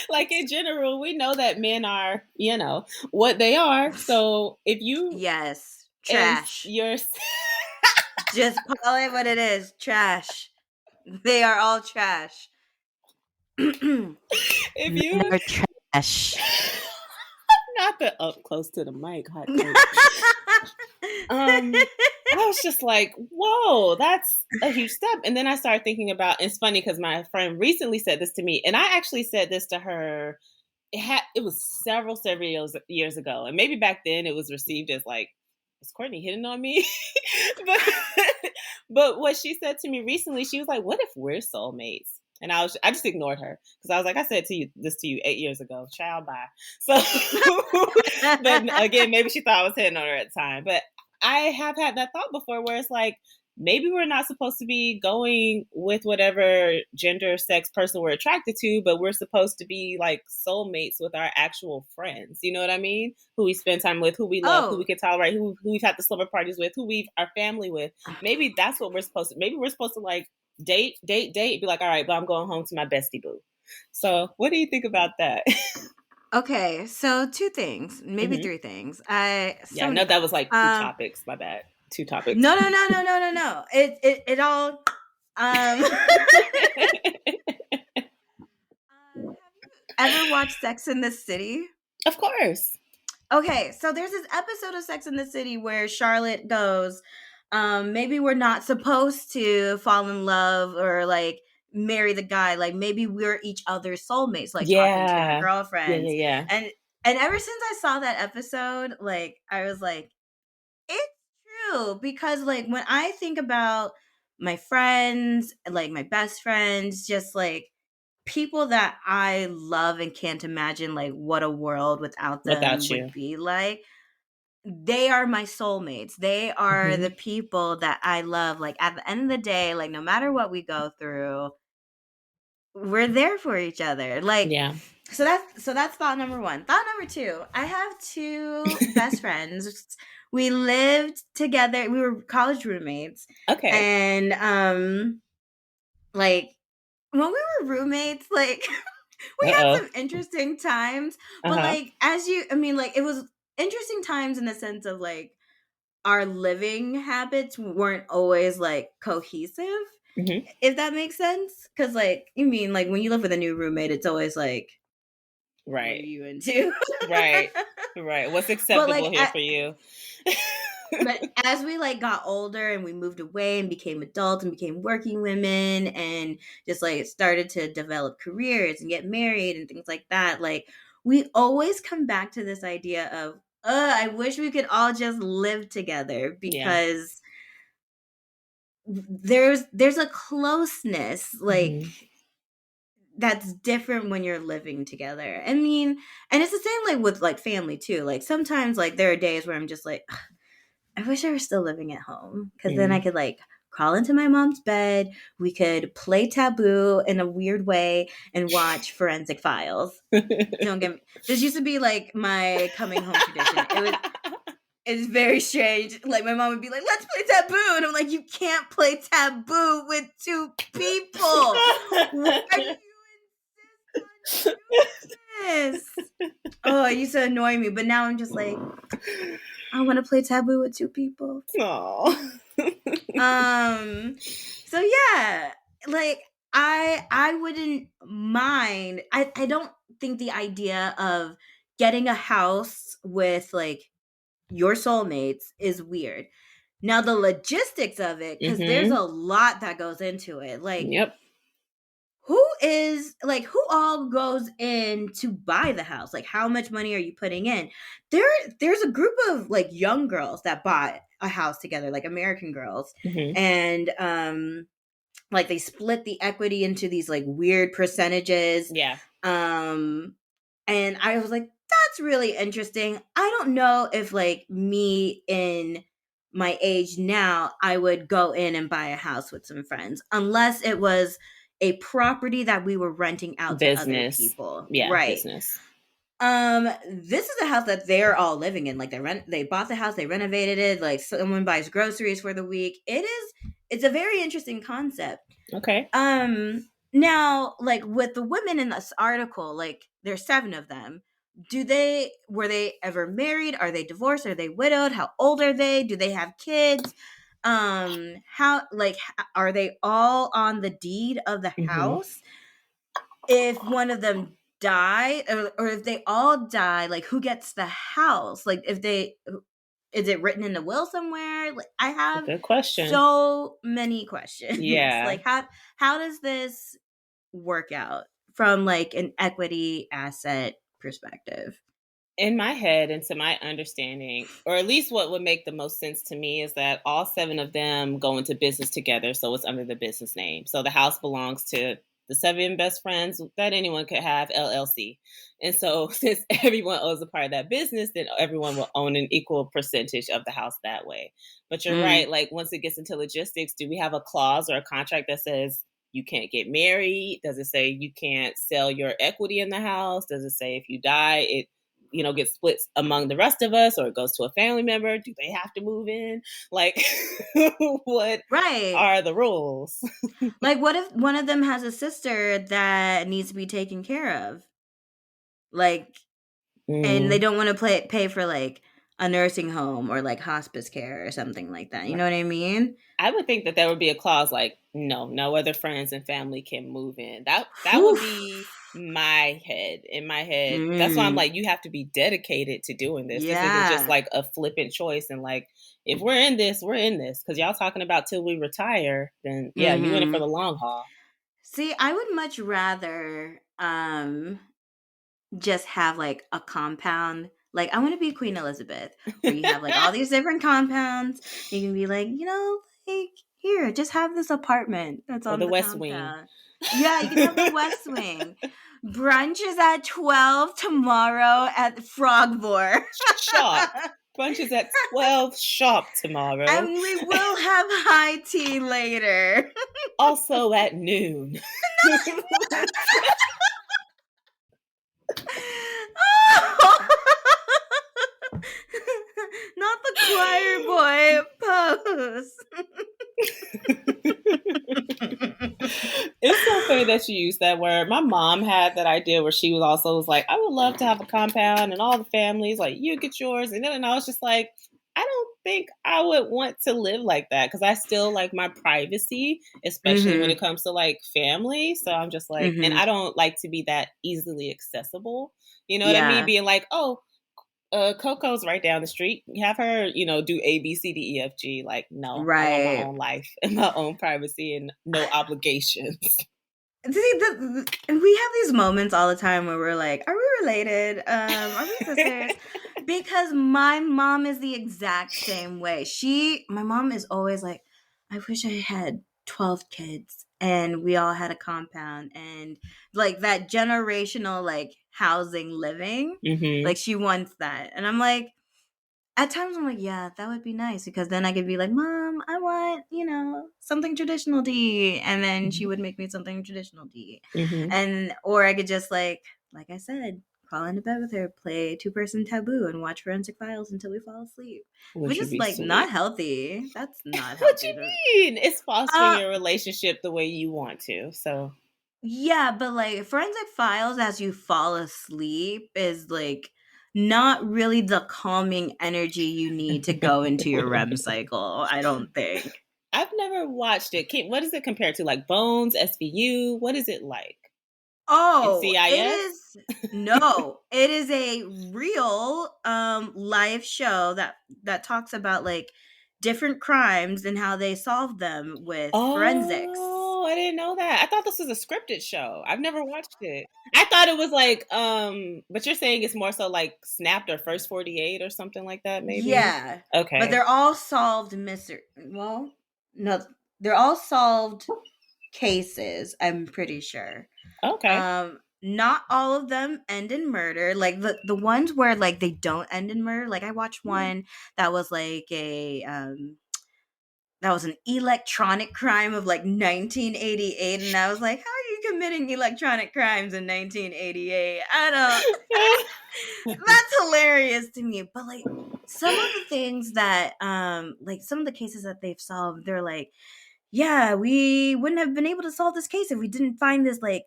S2: Like in general, we know that men are, what they are. So if you
S1: Yes.
S2: and
S1: Trash.
S2: you're
S1: Just call it what it is. Trash. They are all trash.
S2: if
S1: Men
S2: you
S1: are trash.
S2: not the up close to the mic, hot take. I was just like, whoa, that's a huge step. And then I started thinking about, it's funny because my friend recently said this to me, and I actually said this to her. It was several years ago, and maybe back then it was received as like, is Courtney hitting on me? but but what she said to me recently, she was like, what if we're soulmates? And I just ignored her because I was like, I said to you 8 years ago, child, bye. So, but again, maybe she thought I was hitting on her at the time. But I have had that thought before where it's like, maybe we're not supposed to be going with whatever gender, sex person we're attracted to, but we're supposed to be like soulmates with our actual friends. You know what I mean? Who we spend time with, who we love, who we
S1: Oh.
S2: can tolerate, who we've had the slumber parties with, who we've our family with. Maybe that's what we're supposed to. Maybe we're supposed to like date, be like, all right, but I'm going home to my bestie boo. So, what do you think about that?
S1: Okay, so two things, maybe
S2: hmm
S1: three things.
S2: Yeah,
S1: So many
S2: no, that was
S1: thoughts.
S2: like two topics. My bad. Two topics.
S1: No, no, no, no, no, no, no. It all. Um, have you ever watched Sex in the City?
S2: Of course.
S1: Okay, so there's this episode of Sex in the City where Charlotte goes, maybe we're not supposed to fall in love or like marry the guy. Like maybe we're each other's soulmates, like talking to our
S2: Yeah. Yeah, yeah,
S1: girlfriends.
S2: yeah.
S1: And and ever since I saw that episode, like I was like, it's true because like when I think about my friends, like my best friends, just like people that I love and can't imagine like what a world without them
S2: Without
S1: would
S2: you.
S1: be like. They are my soulmates. They are the
S2: Mhm.
S1: people that I love. Like at the end of the day, like no matter what we go through, we're there for each other. Like
S2: Yeah.
S1: so that's thought number one. Thought number two, I have two best friends. We lived together. We were college roommates.
S2: Okay.
S1: And like when we were roommates, like we had
S2: Uh-oh.
S1: some interesting times, but
S2: Uh-huh.
S1: like I mean like it was interesting times in the sense of like our living habits weren't always like cohesive,
S2: Mhm.
S1: if that makes sense. Cause like you mean like when you live with a new roommate, it's always like, what are
S2: Right.
S1: you into?
S2: Right. Right. What's
S1: but
S2: acceptable
S1: like
S2: here for you?
S1: but as we like got older and we moved away and became adults and became working women and just like started to develop careers and get married and things like that, like we always come back to this idea of I wish we could all just live together
S2: Yeah.
S1: because there's a closeness like
S2: Mhm.
S1: that's different when you're living together. I mean, and it's the same like with like family too. Like sometimes like there are days where I'm just like, I wish I were still living at home because then I
S2: Mhm.
S1: could like crawl into my mom's bed. We could play Taboo in a weird way and watch Forensic Files. Don't get me. This used to be like my coming home tradition. It's very strange. Like my mom would be like, "Let's play Taboo," and I'm like, "You can't play Taboo with two people. Why do you insist on doing this?" Oh, it used to annoy me, but now I'm just like, I want to play Taboo with two people.
S2: Aw.
S1: So yeah, like I wouldn't mind. I don't think the idea of getting a house with like your soulmates is weird. Now the logistics of it, because there's
S2: Mhm.
S1: a lot that goes into it. Like
S2: Yep.
S1: who all goes in to buy the house? Like, how much money are you putting in? There's a group of like young girls that bought a house together, like American girls,
S2: Hmm.
S1: and like they split the equity into these like weird percentages.
S2: Yeah.
S1: Um and I was like, that's really interesting. I don't know if like me in my age now, I would go in and buy a house with some friends unless it was a property that we were renting out to other
S2: Business.
S1: people.
S2: Yeah,
S1: Right.
S2: business.
S1: This is a house that they're all living in. Like they bought the house, they renovated it, like someone buys groceries for the week. It's a very interesting concept.
S2: Okay.
S1: Now, like with the women in this article, like there's 7 of them. Were they ever married? Are they divorced? Are they widowed? How old are they? Do they have kids? Are they all on the deed of the
S2: Hmm.
S1: house? If one of them die, or if they all die, like who gets the house? Like if they is it written in the will somewhere? Like I
S2: A
S1: have
S2: good question.
S1: so many questions.
S2: Yeah.
S1: Like how does this work out from like an equity asset perspective?
S2: In my head and to my understanding, or at least what would make the most sense to me, is that all 7 of them go into business together, so it's under the business name. So the house belongs to the 7 best friends that anyone could have, LLC. And so since everyone owns a part of that business, then everyone will own an equal percentage of the house that way. But you're
S1: Mm,
S2: right, like once it gets into logistics, do we have a clause or a contract that says you can't get married? Does it say you can't sell your equity in the house? Does it say if you die, it gets split among the rest of us, or it goes to a family member? Do they have to move in? Like, what
S1: right.
S2: are the rules?
S1: Like what if one of them has a sister that needs to be taken care of? Like and they
S2: Mm.
S1: don't want to pay for like a nursing home or like hospice care or something like that. You know what I mean?
S2: I would think that there would be a clause like, no other friends and family can move in. That
S1: Whew.
S2: would be my head. In my head, that's why I'm
S1: Mm,
S2: like, you have to be dedicated to doing this. This isn't just
S1: yeah.
S2: like a flippant choice. And like, if we're in this, we're in this. Because y'all talking about till we retire, then yeah, you in it for
S1: Mm-hmm.
S2: the long haul.
S1: See, I would much rather just have like a compound. Like I want to be Queen Elizabeth, where you have like all these different compounds. You can be like, like here, just have this apartment that's
S2: Or
S1: on
S2: the
S1: the
S2: West Wing.
S1: compound. Yeah, you can have the West Wing. Brunch is at 12 tomorrow at Frogmore.
S2: Sharp. Brunch is at 12 sharp tomorrow.
S1: And we will have high tea later.
S2: Also at noon.
S1: Not the choir boy pose.
S2: It's so funny that you use that word. My mom had that idea where she was like, I would love to have a compound and all the families, like, you get yours. And I was just like, I don't think I would want to live like that, because I still like my privacy, especially when
S1: Mm-hmm.
S2: it comes to like family. So I'm just like, and
S1: Mm-hmm.
S2: I don't like to be that easily accessible. You know what I mean?
S1: Yeah.
S2: Being like, oh, Coco's right down the street. Have her, do A, B, C, D, E, F, G. Like, no, I want my
S1: Right.
S2: own life and my own privacy and no obligations.
S1: See, and we have these moments all the time where we're like, "Are we related? Are we sisters?" Because my mom is the exact same way. My mom is always like, "I wish I had 12 kids and we all had a compound and like that generational like housing living."
S2: Hmm.
S1: Like she wants that, and I'm like, at times I'm like, yeah, that would be nice because then I could be like, Mom, I want, something traditional to eat. And then she would make me something traditional to eat.
S2: Hmm.
S1: Or I could just like I said, crawl into bed with her, play two-person taboo and watch Forensic Files until we fall asleep. Which
S2: Which would
S1: is
S2: be
S1: like not
S2: sweet.
S1: healthy. That's not
S2: What
S1: healthy.
S2: you mean? It's fostering
S1: Uh
S2: your relationship the way you want to. So
S1: yeah, but like Forensic Files as you fall asleep is like not really the calming energy you need to go into your REM cycle, I don't think.
S2: I've never watched it. What is it compared to? Like Bones, SVU? What is it like?
S1: Oh, it
S2: NCIS?
S1: is no, it is a real live show that talks about like different crimes and how they solved them with forensics.
S2: Oh, I didn't know that. I thought this was a scripted show. I've never watched it. I thought it was like, but you're saying it's more so like Snapped or First 48 or something like that, maybe?
S1: Yeah, but
S2: Okay.
S1: they're all solved mystery. Well, no, they're all solved cases. I'm pretty sure.
S2: Okay.
S1: Not all of them end in murder. Like the ones where like they don't end in murder. Like I watched one that was like a that was an electronic crime of like 1988, and I was like, how are you committing electronic crimes in 1988? I don't. That's hilarious to me. But like some of the things that like some of the cases that they've solved, they're like, yeah, we wouldn't have been able to solve this case if we didn't find this like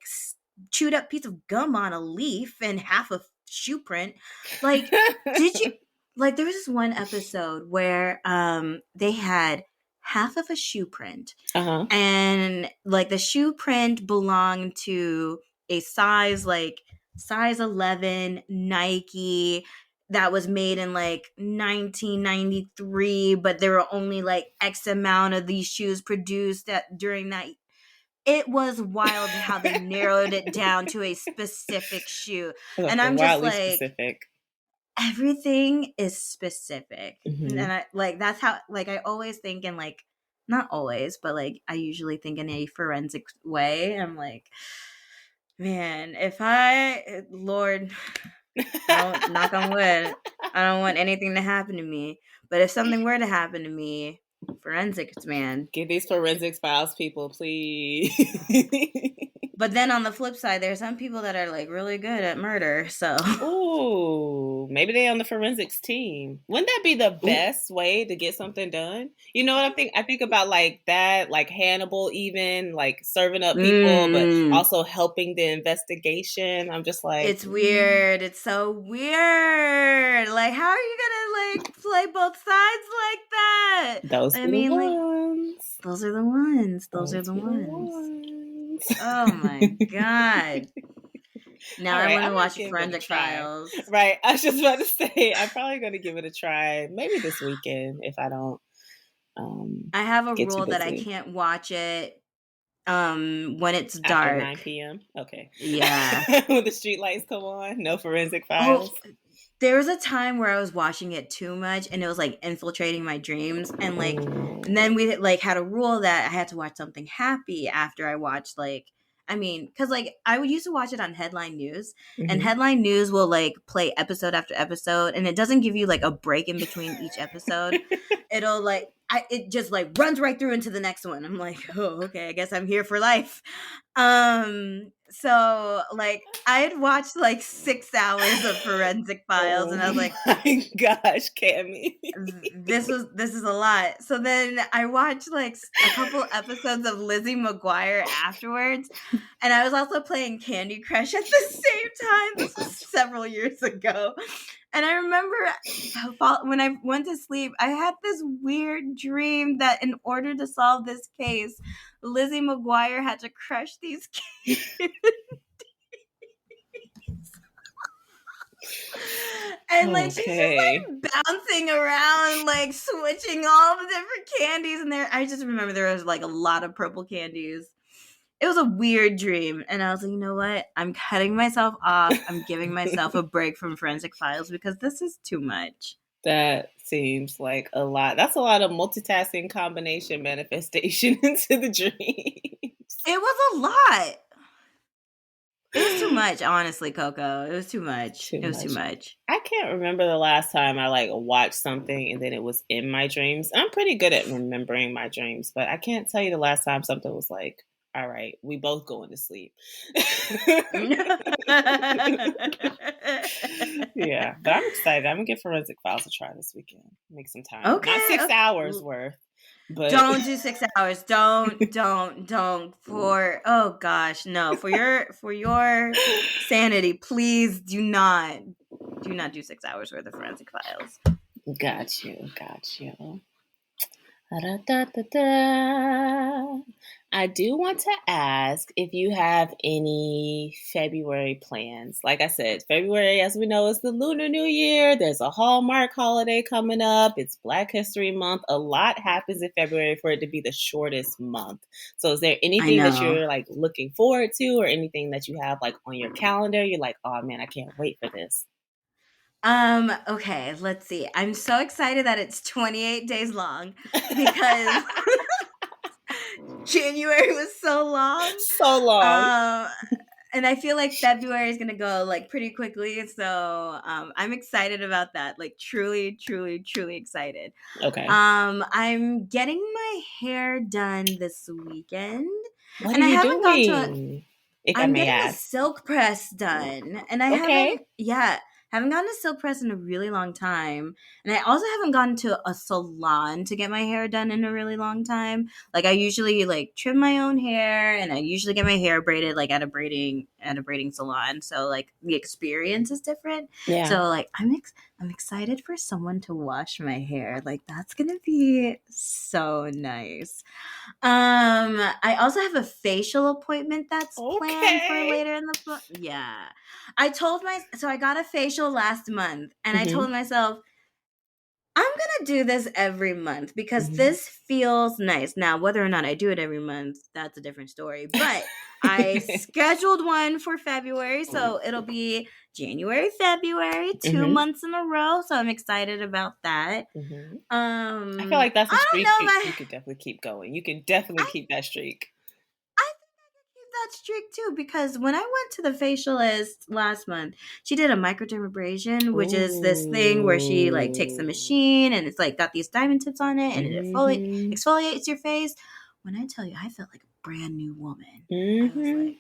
S1: chewed up piece of gum on a leaf and half a shoe print. Like, did you like there was this one episode where they had half of a shoe print,
S2: Uh-huh.
S1: and like the shoe print belonged to a size 11 Nike that was made in like 1993, but there were only like X amount of these shoes produced during that. It was wild how they narrowed it down to a specific shoe. And I'm just
S2: Wildly
S1: like,
S2: specific.
S1: everything is specific. And
S2: Hmm.
S1: I like that's how like I always think in like not always, but like I usually think in a forensic way. I'm like, man, if I Lord, I don't knock on wood. I don't want anything to happen to me. But if something were to happen to me, forensics, man.
S2: Get these forensics files, people, please.
S1: But then on the flip side, there's some people that are like really good at murder. So,
S2: Ooh, maybe they on the forensics team. Wouldn't that be the
S1: ooh,
S2: best way to get something done? You know what I think? I think about like that, like Hannibal, even like serving up people, but
S1: mm,
S2: also helping the investigation. I'm just like,
S1: it's weird. It's so weird. Like, how are you gonna like play both sides like that?
S2: those
S1: I
S2: be the
S1: mean, like,
S2: ones.
S1: those are the ones. Those are
S2: Those
S1: the
S2: be the
S1: ones.
S2: ones.
S1: Oh my god. Now
S2: All
S1: I
S2: right,
S1: want
S2: I
S1: to
S2: might
S1: watch
S2: give it a
S1: Forensic
S2: try.
S1: Files.
S2: Right, I was just about to say, I'm probably going to give it a try. Maybe this weekend if I don't
S1: I have a
S2: get too
S1: rule that I
S2: busy.
S1: can't watch it when it's
S2: After
S1: dark.
S2: 9 p.m. Okay.
S1: Yeah.
S2: When the street lights come on, no forensic
S1: Oh,
S2: files.
S1: there was a time where I was watching it too much and it was like infiltrating my dreams, and
S2: Mm.
S1: then we like had a rule that I had to watch something happy after I watched like I mean, cuz like I would used to watch it on Headline News, and
S2: Hmm.
S1: Headline News will like play episode after episode, and it doesn't give you like a break in between each episode. It'll like it just like runs right through into the next one. I'm like, "Oh, okay, I guess I'm here for life." So like I had watched like 6 hours of Forensic Files, and I was
S2: Oh
S1: like,
S2: my gosh, Cammy.
S1: this is a lot. So then I watched like a couple episodes of Lizzie McGuire afterwards, and I was also playing Candy Crush at the same time. This was several years ago, and I remember when I went to sleep, I had this weird dream that in order to solve this case, Lizzie McGuire had to crush these kids. And like she's just
S2: Okay.
S1: like bouncing around, like switching all the different candies in there. I just remember there was like a lot of purple candies. It was a weird dream. And I was like, you know what? I'm cutting myself off. I'm giving myself a break from Forensic Files because this is too much.
S2: That seems like a lot. That's a lot of multitasking combination manifestation into the dreams.
S1: It was a lot. It was too much, honestly, Coco. It was too much.
S2: Too
S1: It was too
S2: much.
S1: much.
S2: I can't remember the last time I like watched something and then it was in my dreams. I'm pretty good at remembering my dreams, but I can't tell you the last time something was like, all right, we both going to sleep. Yeah, but I'm excited. I'm gonna give Forensic Files a try this weekend. Make some time. Not
S1: Okay,
S2: six
S1: okay.
S2: hours worth, but
S1: Don't do 6 hours. Don't. For oh gosh, no. For your sanity, please do not do 6 hours worth of Forensic Files.
S2: got you. Da-da-da-da-da. I do want to ask if you have any February plans. Like I said, February, as we know, is the Lunar New Year. There's a Hallmark holiday coming up. It's Black History Month. A lot happens in February for it to be the shortest month. So, is there
S1: I
S2: anything that
S1: know.
S2: you're like looking forward to, or anything that you have like on your calendar? You're like, oh man, I can't wait for this.
S1: Okay, let's see. I'm so excited that it's 28 days long because January was so long.
S2: So long.
S1: Um, and I feel like February is gonna go like pretty quickly. So I'm excited about that. Like truly, truly, truly excited.
S2: Okay.
S1: I'm getting my hair done this weekend,
S2: What are
S1: and I
S2: you
S1: haven't gone to a
S2: doing? If I
S1: I'm
S2: may
S1: getting a
S2: ask.
S1: silk press done, and I
S2: Okay.
S1: haven't, yeah, haven't gotten a silk press in a really long time. And I also haven't gone to a salon to get my hair done in a really long time. Like I usually like trim my own hair, and I usually get my hair braided like at a braiding salon. So like the experience is different.
S2: Yeah.
S1: So like I'm excited for someone to wash my hair. Like that's gonna be so nice. I also have a facial appointment that's planned for
S2: Okay.
S1: later in the yeah. So I got a facial last month and I
S2: Mhm.
S1: told myself I'm gonna do this every month because
S2: Mhm.
S1: this feels nice. Now, whether or not I do it every month, that's a different story. But I scheduled one for February, so it'll be January, February, two
S2: Mhm.
S1: months in a row. So I'm excited about that.
S2: Mhm. I feel like that's a
S1: I don't
S2: streak
S1: know
S2: you
S1: if
S2: could definitely keep going. You can definitely
S1: I
S2: keep that streak.
S1: I keep that streak too because when I went to the facialist last month, she did a microdermabrasion, which is this thing where she like takes the
S2: Ooh.
S1: machine and it's like got these diamond tips on it and it
S2: Mhm.
S1: exfoliates your face. When I tell you, I felt like a brand new woman. I was
S2: Mhm.
S1: like,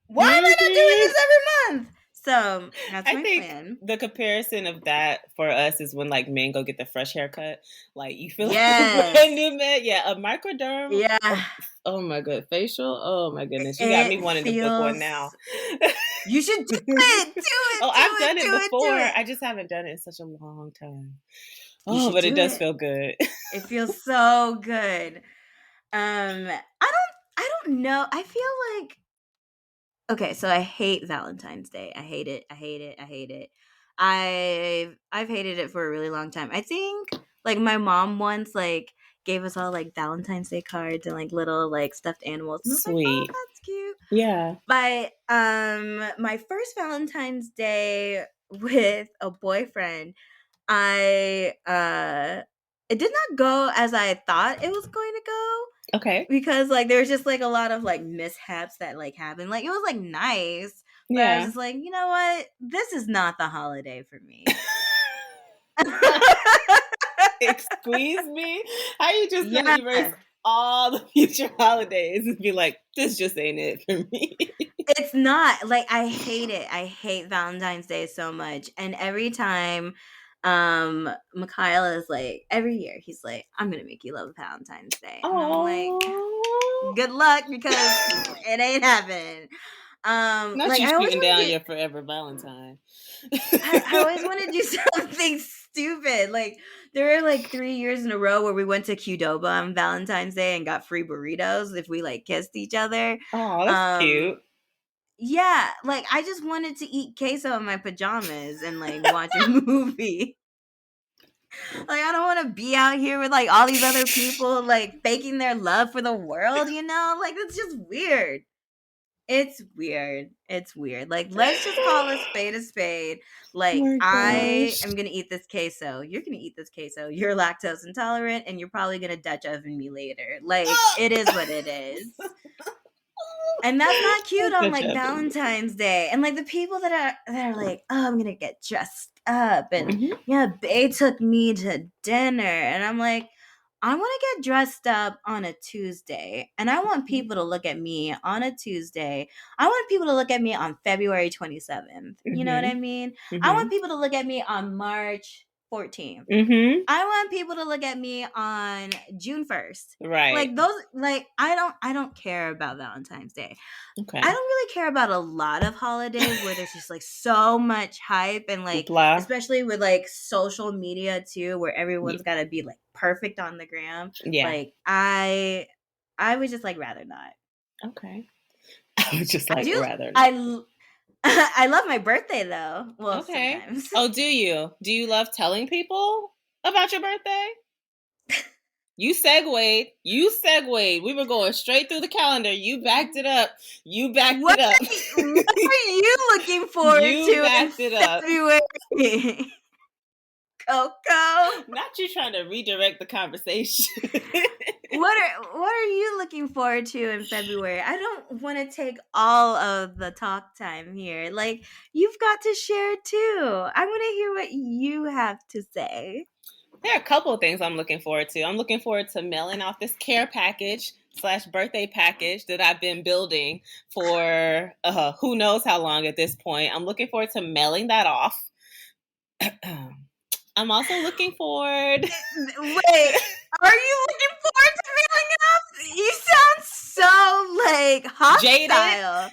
S1: why am I not doing
S2: Mhm.
S1: this every month? So that's
S2: I
S1: my
S2: think
S1: plan.
S2: the comparison of that for us is when like men go get the fresh haircut. Like you feel like a brand
S1: Yes.
S2: new man. Yeah, a microderm.
S1: Yeah.
S2: Oh my god, facial. Oh my goodness, you got me
S1: It
S2: wanting to book one now.
S1: feels. You should do it. Do it.
S2: Oh,
S1: Do
S2: I've
S1: it.
S2: done
S1: Do
S2: it
S1: it. Do
S2: before.
S1: it.
S2: I just haven't done it in such a long time.
S1: You
S2: Oh,
S1: should
S2: but it
S1: do
S2: does
S1: it.
S2: feel good.
S1: It feels so good. I don't know. I feel like okay, so I hate Valentine's Day. I hate it. I hate it. I hate it. I've hated it for a really long time. I think like my mom once like gave us all like Valentine's Day cards and like little like stuffed animals and I was like, "Oh,
S2: Sweet.
S1: that's cute."
S2: Yeah.
S1: But my first Valentine's Day with a boyfriend, I it did not go as I thought it was going to go
S2: Okay.
S1: because like there was just like a lot of like mishaps that like happened. Like it was like nice, but I was
S2: Yeah.
S1: just like, you know what? This is not the holiday for me.
S2: Excuse me? How you just gonna
S1: Yeah,
S2: erase all the future holidays and be like, this just ain't it for me?
S1: it's not like I hate it. I hate Valentine's Day so much. And every time Mikhail is like every year he's like, I'm gonna make you love Valentine's Day. And I'm like,
S2: Oh,
S1: good luck because it ain't happening.
S2: not
S1: Like
S2: you
S1: I always
S2: shooting
S1: want
S2: down
S1: to do
S2: your forever Valentine.
S1: I always want to do something stupid. Like there were like 3 years in a row where we went to Qdoba on Valentine's Day and got free burritos if we like kissed each other.
S2: Oh, that's
S1: Um,
S2: cute.
S1: yeah, like I just wanted to eat queso in my pajamas and like watch a movie. Like I don't want to be out here with like all these other people like faking their love for the world, you know? Like it's just weird. It's weird. It's weird. Like, let's just call a spade a spade.
S2: Oh
S1: Like,
S2: my
S1: I
S2: gosh.
S1: am gonna eat this queso. You're gonna eat this queso. You're lactose intolerant, and you're probably gonna Dutch oven me later. Like, it is what it is. And that's not cute on
S2: Such
S1: like
S2: a thing.
S1: Valentine's Day. And like the people that are like, oh, I'm gonna get dressed up, and
S2: Mhm,
S1: yeah, Bay took me to dinner, and I'm like, I want to get dressed up on a Tuesday, and I want
S2: mhm,
S1: people to look at me on a Tuesday. I want people to look at me on February 27th. You know what I
S2: mhm,
S1: mean? I want
S2: mhm.
S1: people to look at me on March 14th.
S2: Mm-hmm.
S1: I want people to look at me on June 1st.
S2: Right.
S1: Like those, like I don't care about Valentine's Day. I
S2: Okay.
S1: don't really care about a lot of holidays where there's just like so much hype and like
S2: Blah.
S1: especially with like social media too, where everyone's
S2: Y-
S1: got to be like perfect on the gram.
S2: Yeah.
S1: Like I would just like rather not.
S2: Okay. I would just
S1: I
S2: like
S1: do
S2: rather not.
S1: I I love my birthday though. Well,
S2: Okay.
S1: sometimes.
S2: Oh, do you? Do you love telling people about your birthday? You segued. You segued. We were going straight through the calendar. You backed it up. You backed
S1: What
S2: it up.
S1: what are you looking forward
S2: You
S1: to in
S2: backed it up.
S1: February? Coco.
S2: Not you trying to redirect the conversation.
S1: What are you looking forward to in February? I don't want to take all of the talk time here. Like you've got to share too. I want to hear what you have to say.
S2: There are a couple of things I'm looking forward to. I'm looking forward to mailing off this care package slash birthday package that I've been building for who knows how long at this point. I'm looking forward to mailing that off. I'm also looking forward.
S1: Wait, are you looking forward to mailing it off? You sound so like
S2: Jaded,
S1: hostile.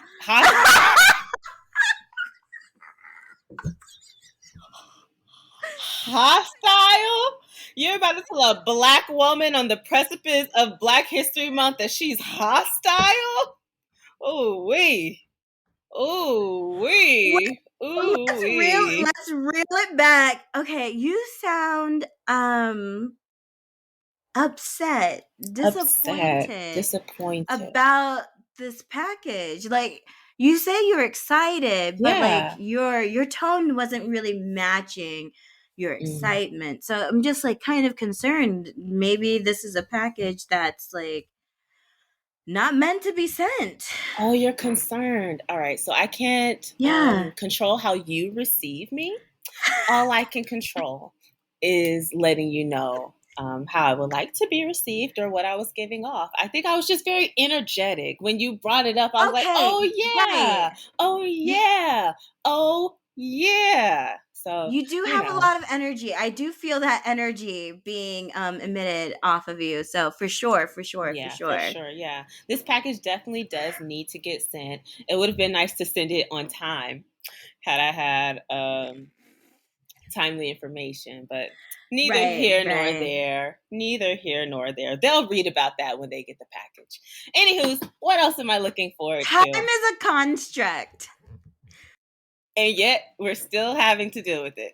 S2: hostile. You're about to tell a black woman on the precipice of Black History Month that she's hostile? Oh wee. Oh wee. Ooh wee.
S1: Let's reel it back. Okay, you sound upset,
S2: Upset.
S1: disappointed
S2: Disappointed.
S1: about this package. Like you say you're excited, but like
S2: Yeah.
S1: your tone wasn't really matching your
S2: Mm.
S1: excitement. So I'm just like kind of concerned. Maybe this is a package that's like not meant to be sent.
S2: Oh, you're concerned. All right. So I can't
S1: Yeah.
S2: control how you receive me. All I can control is letting you know how I would like to be received or what I was giving off. I think I was just very energetic. When you brought it up, I was like,
S1: Okay,
S2: oh, yeah.
S1: right.
S2: Oh,
S1: You
S2: yeah. Oh, yeah. So,
S1: you do
S2: you
S1: have a
S2: know,
S1: lot of energy. I do feel that energy being emitted off of you. So for sure, for sure, for
S2: yeah, for
S1: sure.
S2: sure. Yeah. This package definitely does need to get sent. It would have been nice to send it on time had I had timely information, but neither
S1: Right,
S2: here nor
S1: right.
S2: there. Neither here nor there. They'll read about that when they get the package. Anywho, what else am I looking forward
S1: Time
S2: to?
S1: is a construct.
S2: And yet, we're still having to deal with it.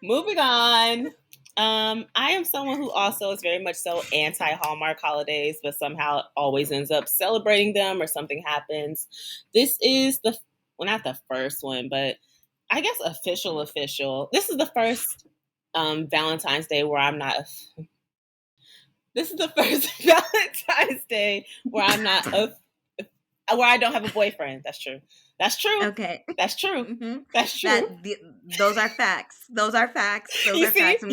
S2: Moving on. I am someone who also is very much so anti Hallmark holidays, but somehow always ends up celebrating them or something happens. This is well, not the first one, but I guess official. This is the first Valentine's Day where I'm not. This is the first Valentine's Day where I'm not where I don't have a boyfriend. That's true. That's true.
S1: Okay.
S2: That's true.
S1: hmm
S2: That's true.
S1: Those are facts. Those are facts. Those
S2: You
S1: are
S2: see,
S1: facts.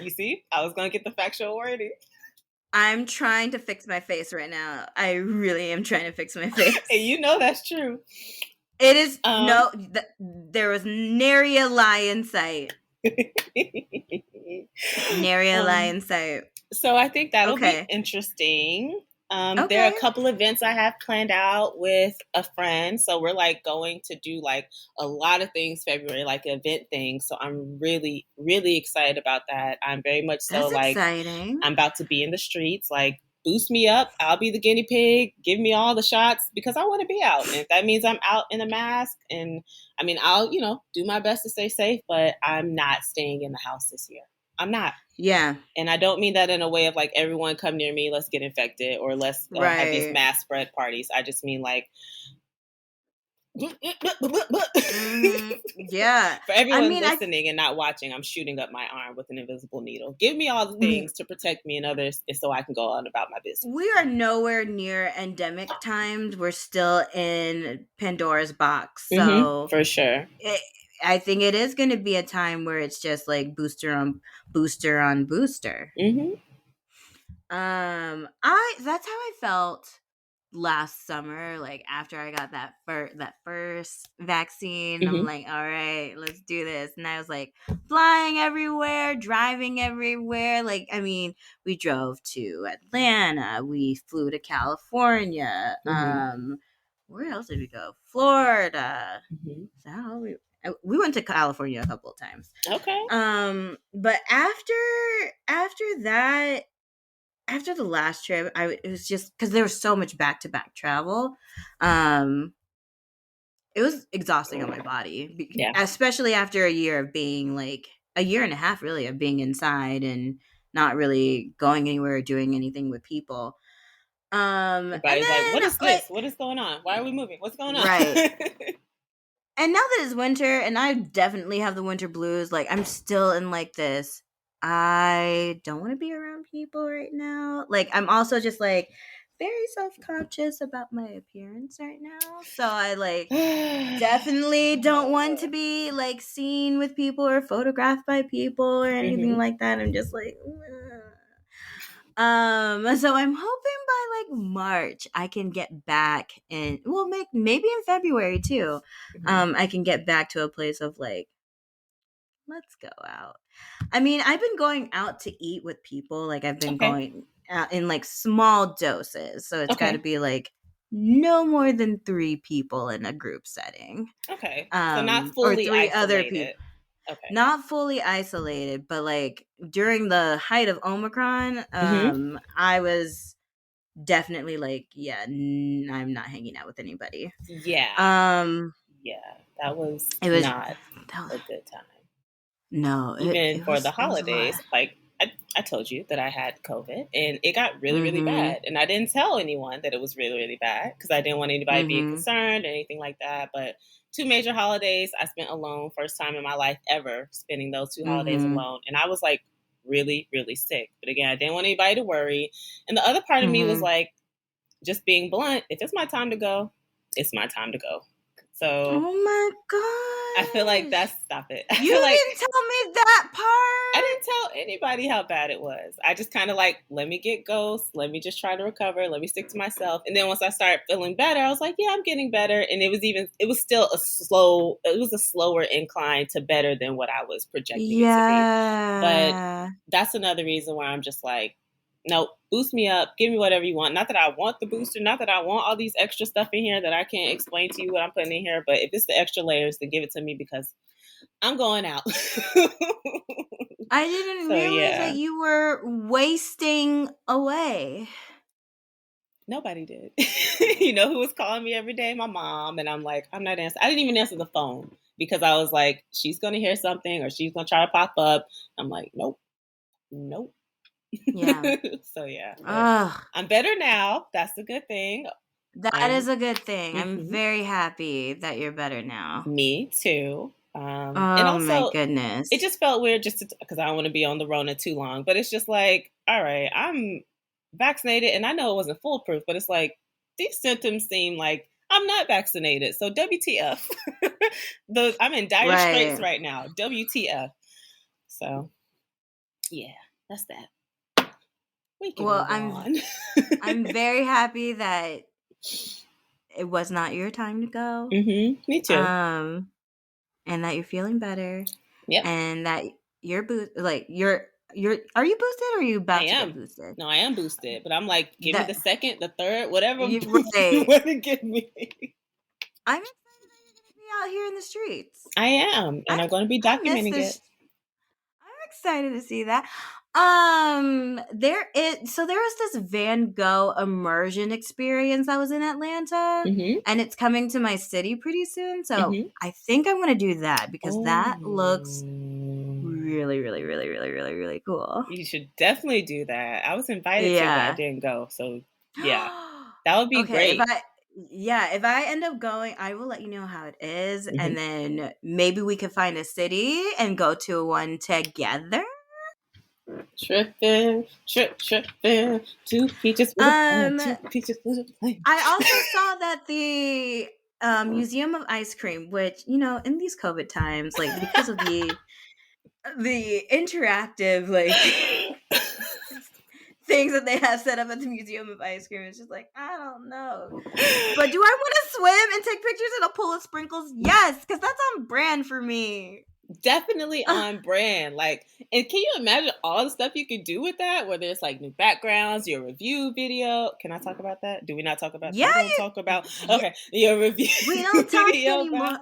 S2: you see. I was gonna get the factual wording,
S1: I'm trying to fix my face right now. I really am trying to fix my
S2: and
S1: face.
S2: you know that's true.
S1: It is
S2: Um,
S1: no. There was nary a lie in sight. Nary a lie
S2: um,
S1: in sight.
S2: so I think that'll be
S1: Okay.
S2: interesting. There are
S1: Okay.
S2: a couple events I have planned out with a friend. So we're like going to do like a lot of things February, like event things. So I'm really, really excited about that. I'm very much so
S1: That's
S2: like
S1: exciting.
S2: I'm about to be in the streets, like boost me up. I'll be the guinea pig. Give me all the shots because I want to be out. And if that means I'm out in a mask and I mean, I'll, do my best to stay safe, but I'm not staying in the house this year. I'm not.
S1: Yeah.
S2: And I don't mean that in a way of like everyone come near me, let's get infected, or let's have these
S1: Right.
S2: mass spread parties. I just mean like
S1: Yeah.
S2: for
S1: I
S2: everyone
S1: mean,
S2: listening and not watching, I'm shooting up my arm with an invisible needle. Give me all the
S1: mhm.
S2: things to protect me and others so I can go on about my business.
S1: We are nowhere near endemic times. We're still in Pandora's box. So
S2: For sure.
S1: it, I think it is going to be a time where it's just like booster on booster on booster.
S2: hmm
S1: I that's how I felt last summer, like after I got that first vaccine, I'm
S2: Mhm.
S1: like, all right, let's do this. And I was like flying everywhere, driving everywhere. Like, I mean, we drove to Atlanta, we flew to California.
S2: Mhm.
S1: Where else did we go? Florida.
S2: Mhm.
S1: Is that how we went to California a couple of times.
S2: Okay.
S1: But after that, after the last trip, it was just because there was so much back to back travel. Um, it was exhausting on my body,
S2: Yeah.
S1: especially after a year of being like a year and a half, really, of being inside and not really going anywhere or doing anything with people. And
S2: Everybody's like, "What
S1: then
S2: is
S1: like
S2: this? What is going on? Why are we moving? What's going on?"
S1: right. And now that it's winter, and I definitely have the winter blues, like I'm still in like this. I don't want to be around people right now. Like I'm also just like very self conscious about my appearance right now. So I like definitely don't want to be like seen with people or photographed by people or anything
S2: Mhm.
S1: like that. I'm just like, ugh. So I'm hoping by like March I can get back in, well, maybe in February too.
S2: Mhm.
S1: I can get back to a place of like, let's go out. I mean, I've been going out to eat with people. Like I've been
S2: Okay.
S1: going out in like small doses. So it's got to
S2: Okay.
S1: be like no more than 3 people in a group setting.
S2: Okay. So not
S1: Or
S2: fully
S1: 3 other people.
S2: isolated. Okay.
S1: Not fully isolated, but like during the height of Omicron,
S2: Mhm.
S1: I was definitely like, yeah, I'm not hanging out with anybody.
S2: Yeah.
S1: Um,
S2: Yeah. That was
S1: it was
S2: not
S1: that,
S2: a good time.
S1: no,
S2: Even for the
S1: it was a lot.
S2: holidays, like I told you that I had COVID and it got really, really
S1: Mm-hmm.
S2: bad. And I didn't tell anyone that it was really, really bad because I didn't want anybody being
S1: Mm-hmm.
S2: concerned or anything like that. But 2 major holidays I spent alone, first time in my life ever spending those 2 holidays
S1: Mm-hmm.
S2: alone. And I was like really, really sick. But again, I didn't want anybody to worry. And the other part of me was
S1: Mm-hmm.
S2: like, just being blunt, if it's my time to go, it's my time to go. So
S1: Oh my
S2: I feel like
S1: gosh.
S2: stop it. I
S1: You
S2: feel like
S1: didn't tell me that
S2: I
S1: part.
S2: didn't tell anybody how bad it was. I just kind of like, let me get ghosts. Let me just try to recover. Let me stick to myself. And then once I started feeling better, I was like, yeah, I'm getting better. And it was still it was a slower incline to better than what I was projecting it to be. But
S1: Yeah.
S2: that's another reason why I'm just like, no, boost me up. Give me whatever you want. Not that I want the booster. Not that I want all these extra stuff in here that I can't explain to you what I'm putting in here. But if it's the extra layers, then give it to me because I'm going out.
S1: I didn't
S2: So
S1: realize that
S2: yeah,
S1: you were wasting away.
S2: nobody did. You know who was calling me every day? My mom. And I'm like, I'm not answering. I didn't even answer the phone because I was like, she's going to hear something or she's going to try to pop up. I'm like, nope, nope.
S1: Yeah.
S2: So yeah, but
S1: Ugh.
S2: I'm better now. That's a good thing.
S1: That
S2: I'm
S1: is a good thing. I'm
S2: mhm,
S1: very happy that you're better now.
S2: me too. And
S1: Oh my
S2: also, it
S1: goodness.
S2: just felt weird just because I don't want to be on the Rona too long. But it's just like, all right, I'm vaccinated, and I know it wasn't foolproof, but it's like these symptoms seem like I'm not vaccinated. So WTF? I'm in dire straits
S1: Right.
S2: right now. WTF? So yeah, that's that. We can
S1: Well,
S2: move on.
S1: I'm very happy that it was not your time to go.
S2: Me too.
S1: Um and that you're feeling better
S2: Yep,
S1: and that you're are you boosted or are you
S2: I
S1: about to get
S2: am.
S1: boosted?
S2: No, I am boosted, but I'm like, give me the
S1: That
S2: second, the third, whatever
S1: you
S2: boost you
S1: right.
S2: want to give me.
S1: I'm excited that you're gonna be out here in the streets.
S2: I am, and
S1: I
S2: I'm going to be
S1: I miss
S2: documenting it.
S1: this. I'm excited to see that. There was this Van Gogh immersion experience. I was in Atlanta,
S2: Mm-hmm.
S1: and it's coming to my city pretty soon. So
S2: Mm-hmm.
S1: I think I'm gonna do that because that looks
S2: Oh,
S1: really, really, really, really, really, really cool.
S2: you should definitely do that. I was invited to, but I
S1: Yeah.
S2: didn't go. So yeah, that would be
S1: Okay,
S2: great.
S1: if I end up going, I will let you know how it is,
S2: Mm-hmm.
S1: and then maybe we could find a city and go to one together.
S2: Tripping, tripping. Two peaches with a plan.
S1: Um,
S2: Two peaches with a plan.
S1: I also saw that the Museum of Ice Cream, which in these COVID times, like because of the interactive like things that they have set up at the Museum of Ice Cream. It's just like, I don't know. But do I want to swim and take pictures in a pool of sprinkles? Yes, because that's on brand for me.
S2: Definitely on brand. Like, and can you imagine all the stuff you could do with that? Whether it's like new backgrounds, your review video. Can I talk about that? Do we not talk about?
S1: Yeah,
S2: We don't talk about.
S1: yeah.
S2: Okay, your review
S1: We don't talk
S2: video.
S1: anymore.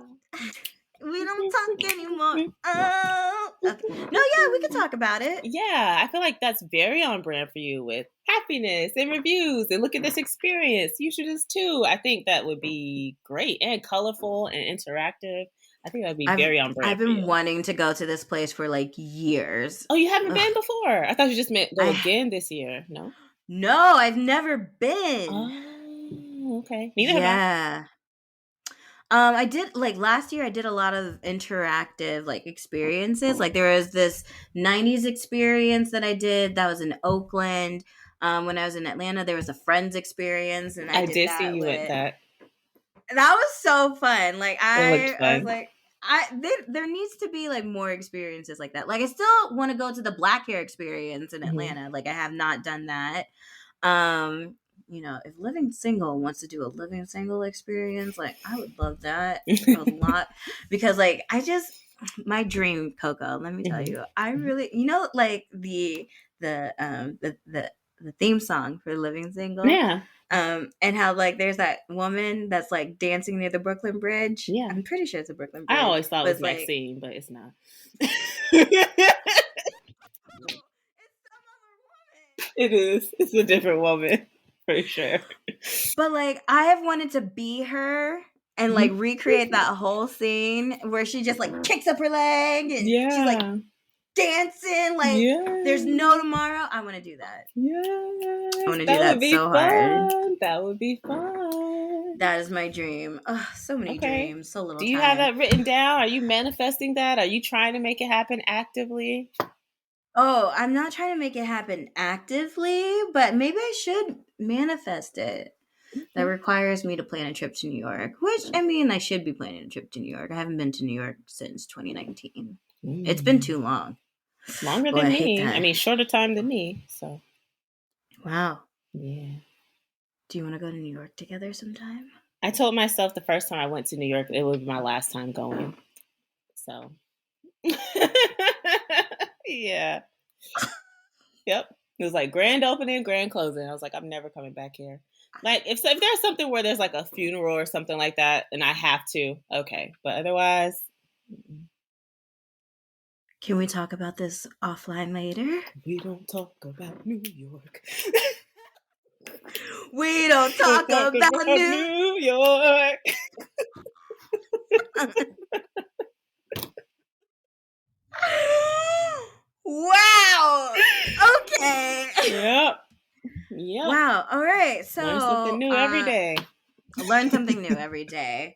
S1: We don't talk anymore. Oh, okay. No, yeah, we could talk about it.
S2: Yeah, I feel like that's very on brand for you with happiness and reviews and look at this experience. You should just too. I think that would be great and colorful and interactive. I think that would be very on
S1: I've
S2: brand for
S1: been
S2: you.
S1: wanting to go to this place for like years.
S2: Oh, you haven't
S1: Ugh.
S2: been before? I thought you just meant go
S1: I
S2: again this year. No?
S1: No, I've never been.
S2: Oh, okay. Neither have I.
S1: Yeah. I did like last year I did a lot of interactive like experiences. Like there was this 90s experience that I did that was in Oakland. When I was in Atlanta, there was a Friends experience and I
S2: I
S1: did
S2: did see
S1: that
S2: you at
S1: with
S2: that.
S1: that was so fun. Like
S2: It looked
S1: I was
S2: fun.
S1: like there needs to be like more experiences like that. Like I still want to go to the black hair experience in
S2: Mhm.
S1: Atlanta. Like I have not done that. Um, if Living Single wants to do a Living Single experience, like I would love that a lot because like my dream, Coco, let me tell
S2: Mhm.
S1: you, I really like the theme song for Living Single.
S2: Yeah.
S1: And how like there's that woman that's like dancing near the Brooklyn Bridge.
S2: Yeah.
S1: I'm pretty sure it's a Brooklyn
S2: I
S1: Bridge,
S2: always thought it
S1: but
S2: was
S1: it's like
S2: Maxine, but it's not.
S1: it's some other woman.
S2: It is. It's a different woman for sure.
S1: But like I have wanted to be her and like
S2: Mhm.
S1: recreate that whole scene where she just like kicks up her leg and she's like
S2: Yeah.
S1: dancing like there's
S2: Yeah.
S1: no tomorrow. I want to do that. I
S2: Yes.
S1: want to do
S2: That would
S1: that
S2: be
S1: so hard.
S2: fun. That would be fun.
S1: That is my dream. Ugh, so many
S2: Okay.
S1: dreams, so little
S2: Do you have
S1: time.
S2: that written down? Are you manifesting that? Are you trying to make it happen actively?
S1: Oh, I'm not trying to make it happen actively, but maybe I should manifest it. That
S2: Okay.
S1: requires me to plan a trip to New York, which I mean, I should be planning a trip to New York. I haven't been to New York since 2019. It's been
S2: Mm.
S1: too long.
S2: Longer
S1: Oh, I
S2: than
S1: hate
S2: me. I
S1: that.
S2: mean, shorter time than me. So,
S1: Wow.
S2: yeah.
S1: Do you want to go to New York together sometime?
S2: I told myself the first time I went to New York, it would be my last time going. So, yeah. Yep. It was like grand opening, grand closing. I was like, I'm never coming back here. Like, if there's something where there's like a funeral or something like that, and I have to, okay. But otherwise,
S1: Can we talk about this offline later?
S2: we don't talk about New York.
S1: We don't
S2: We'll
S1: talk
S2: talk
S1: about
S2: about
S1: new.
S2: New York.
S1: Wow. Okay.
S2: Yep. Yep.
S1: Wow. All right.
S2: Learn something
S1: So,
S2: new every day.
S1: learn something new every day.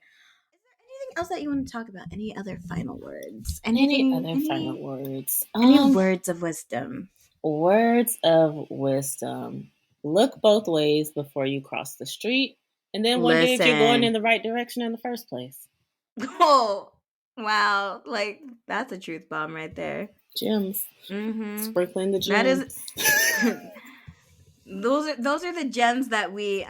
S1: Is there anything else that you want to talk about? Any other final words?
S2: Any
S1: Anything?
S2: other final words?
S1: Any words of wisdom?
S2: Words of wisdom. Look both ways before you cross the street, and then wonder if you're going in
S1: Listen.
S2: the right direction in the first place.
S1: Oh, wow. Like that's a truth bomb right there.
S2: Gems.
S1: Mm-hmm.
S2: Sprinkling the
S1: That is
S2: gems.
S1: those are the gems that we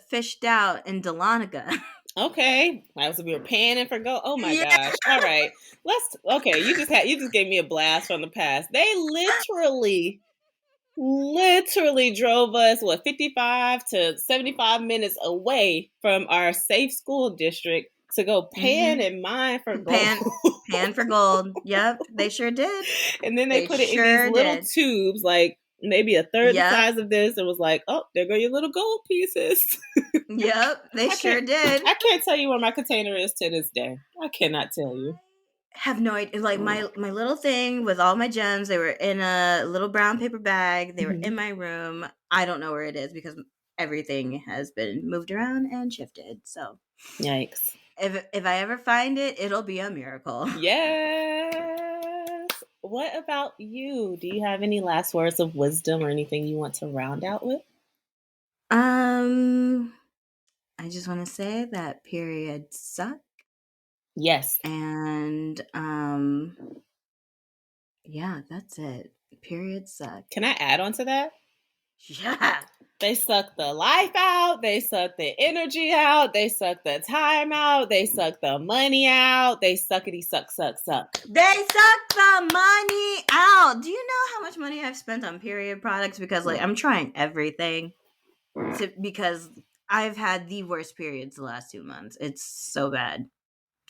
S1: fished out in Dahlonega.
S2: Okay. As we were panning for gold. Oh my
S1: Yeah.
S2: gosh. All right. Let's okay, you just gave me a blast from the past. They literally drove us 55 to 75 minutes away from our safe school district to go pan
S1: Mm-hmm.
S2: and mine for gold.
S1: Pan for gold. Yep, they sure did.
S2: And then they
S1: They
S2: put it in these
S1: sure
S2: little
S1: did.
S2: tubes, like maybe a third the
S1: Yep.
S2: size of this, and was like, "Oh, there go your little gold pieces."
S1: Yep, they
S2: I
S1: sure
S2: can't,
S1: did.
S2: I can't tell you where my container is to this day. I cannot tell you.
S1: Have no idea. Like my little thing with all my gems, they were in a little brown paper bag. They were
S2: Mhm.
S1: in my room. I don't know where it is because everything has been moved around and shifted. So
S2: Yikes!
S1: if I ever find it, it'll be a miracle.
S2: Yes. What about you? Do you have any last words of wisdom or anything you want to round out with?
S1: Um, I just want to say that periods suck,
S2: Yes.
S1: and yeah, that's it. Periods suck.
S2: Can I add on to that?
S1: Yeah.
S2: They suck the life out. They suck the energy out. They suck the time out. They suck the money out. They suckity suck.
S1: They suck the money out. Do you know how much money I've spent on period products? Because like I'm trying everything because I've had the worst periods the last 2 months. It's so bad.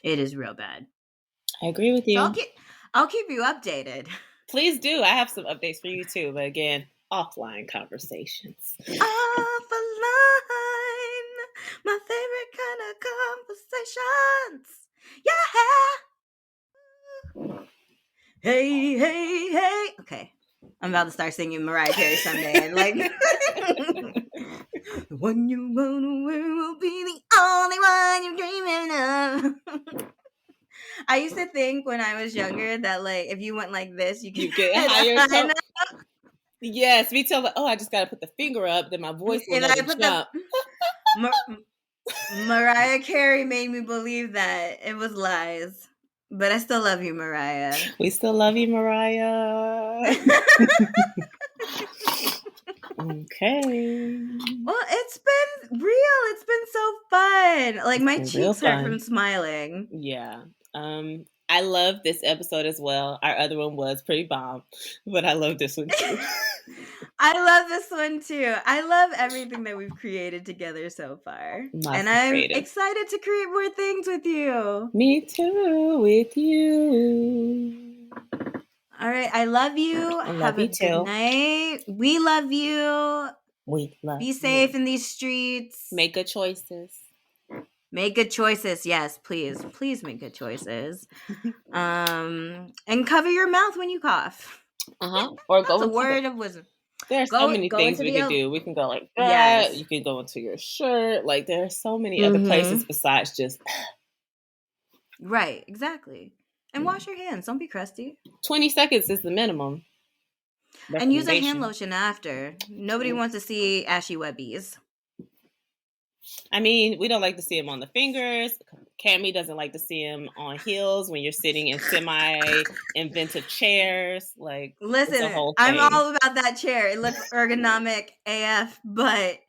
S1: It is real bad.
S2: I agree with
S1: So
S2: you.
S1: I'll keep you updated.
S2: Please do. I have some updates for you too, but again, offline conversations.
S1: Offline, my favorite kind of conversations. Yeah. Hey, hey, hey. Okay. I'm about to start singing Mariah Carey someday. And like, the one you wanna wear will be the only one you're dreaming of. I used to think when I was younger that like if you went like this, you
S2: You
S1: could
S2: get
S1: hit
S2: higher
S1: a high
S2: tone.
S1: note.
S2: Yes, me too. Like, oh, I just got to put the finger up, then my voice will
S1: And
S2: know
S1: I
S2: to
S1: put the
S2: jump.
S1: Mariah Carey made me believe that it was lies, but I still love you, Mariah.
S2: We still love you, Mariah. Okay.
S1: Well, it's been real. It's been so fun. Like my
S2: It's been real
S1: cheeks hurt from
S2: fun.
S1: smiling.
S2: Yeah. I love this episode as well. Our other one was pretty bomb, but I love this one too.
S1: I love this one too. I love everything that we've created together so far.
S2: Lots
S1: And
S2: of
S1: I'm
S2: creative.
S1: excited to create more things with you.
S2: Me too, with you.
S1: All right. I love you.
S2: I love
S1: Have a
S2: you
S1: good
S2: too.
S1: night. We love you.
S2: We love
S1: Be
S2: you.
S1: safe in these streets.
S2: Make good choices.
S1: Make good choices. Yes, please. Please make good choices. And cover your mouth when you cough.
S2: Or
S1: That's
S2: go
S1: a
S2: into
S1: word of wisdom.
S2: there are so many
S1: Go
S2: things
S1: into
S2: we
S1: the
S2: could do. We can go like that.
S1: yes.
S2: You can go into your shirt. Like there are so many other places
S1: Mm-hmm.
S2: besides just
S1: Right, exactly. And wash your hands. Don't be crusty.
S2: 20 seconds is the minimum
S1: And use a hand
S2: recommendation.
S1: lotion after. Nobody wants to see ashy webbies.
S2: I mean, we don't like to see them on the fingers. Cammy doesn't like to see them on heels when you're sitting in semi-inventive chairs. Like, it's a
S1: Listen,
S2: whole
S1: I'm
S2: thing.
S1: all about that chair. It looks ergonomic AF, but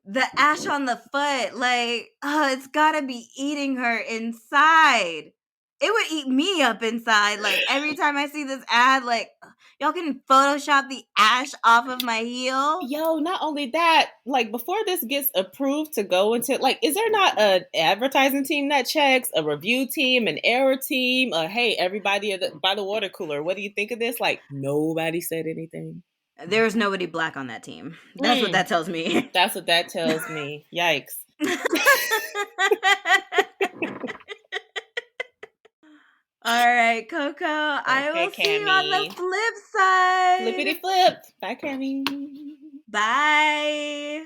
S1: the ash on the foot, like, it's gotta be eating her inside. It would eat me up inside. Like every time I see this ad, like y'all can Photoshop the ash off of my heel.
S2: Yo, not only that, like before this gets approved to go into, like, is there not an advertising team that checks, a review team, an error team? Hey, everybody by the water cooler, what do you think of this? Like, nobody said anything.
S1: There was nobody black on that team. That's what that tells me.
S2: That's what that tells me. Yikes.
S1: All right, Coco. I
S2: Okay,
S1: will see you on the
S2: Cammy.
S1: flip side.
S2: Flippity flip. Bye, Cammy.
S1: Bye.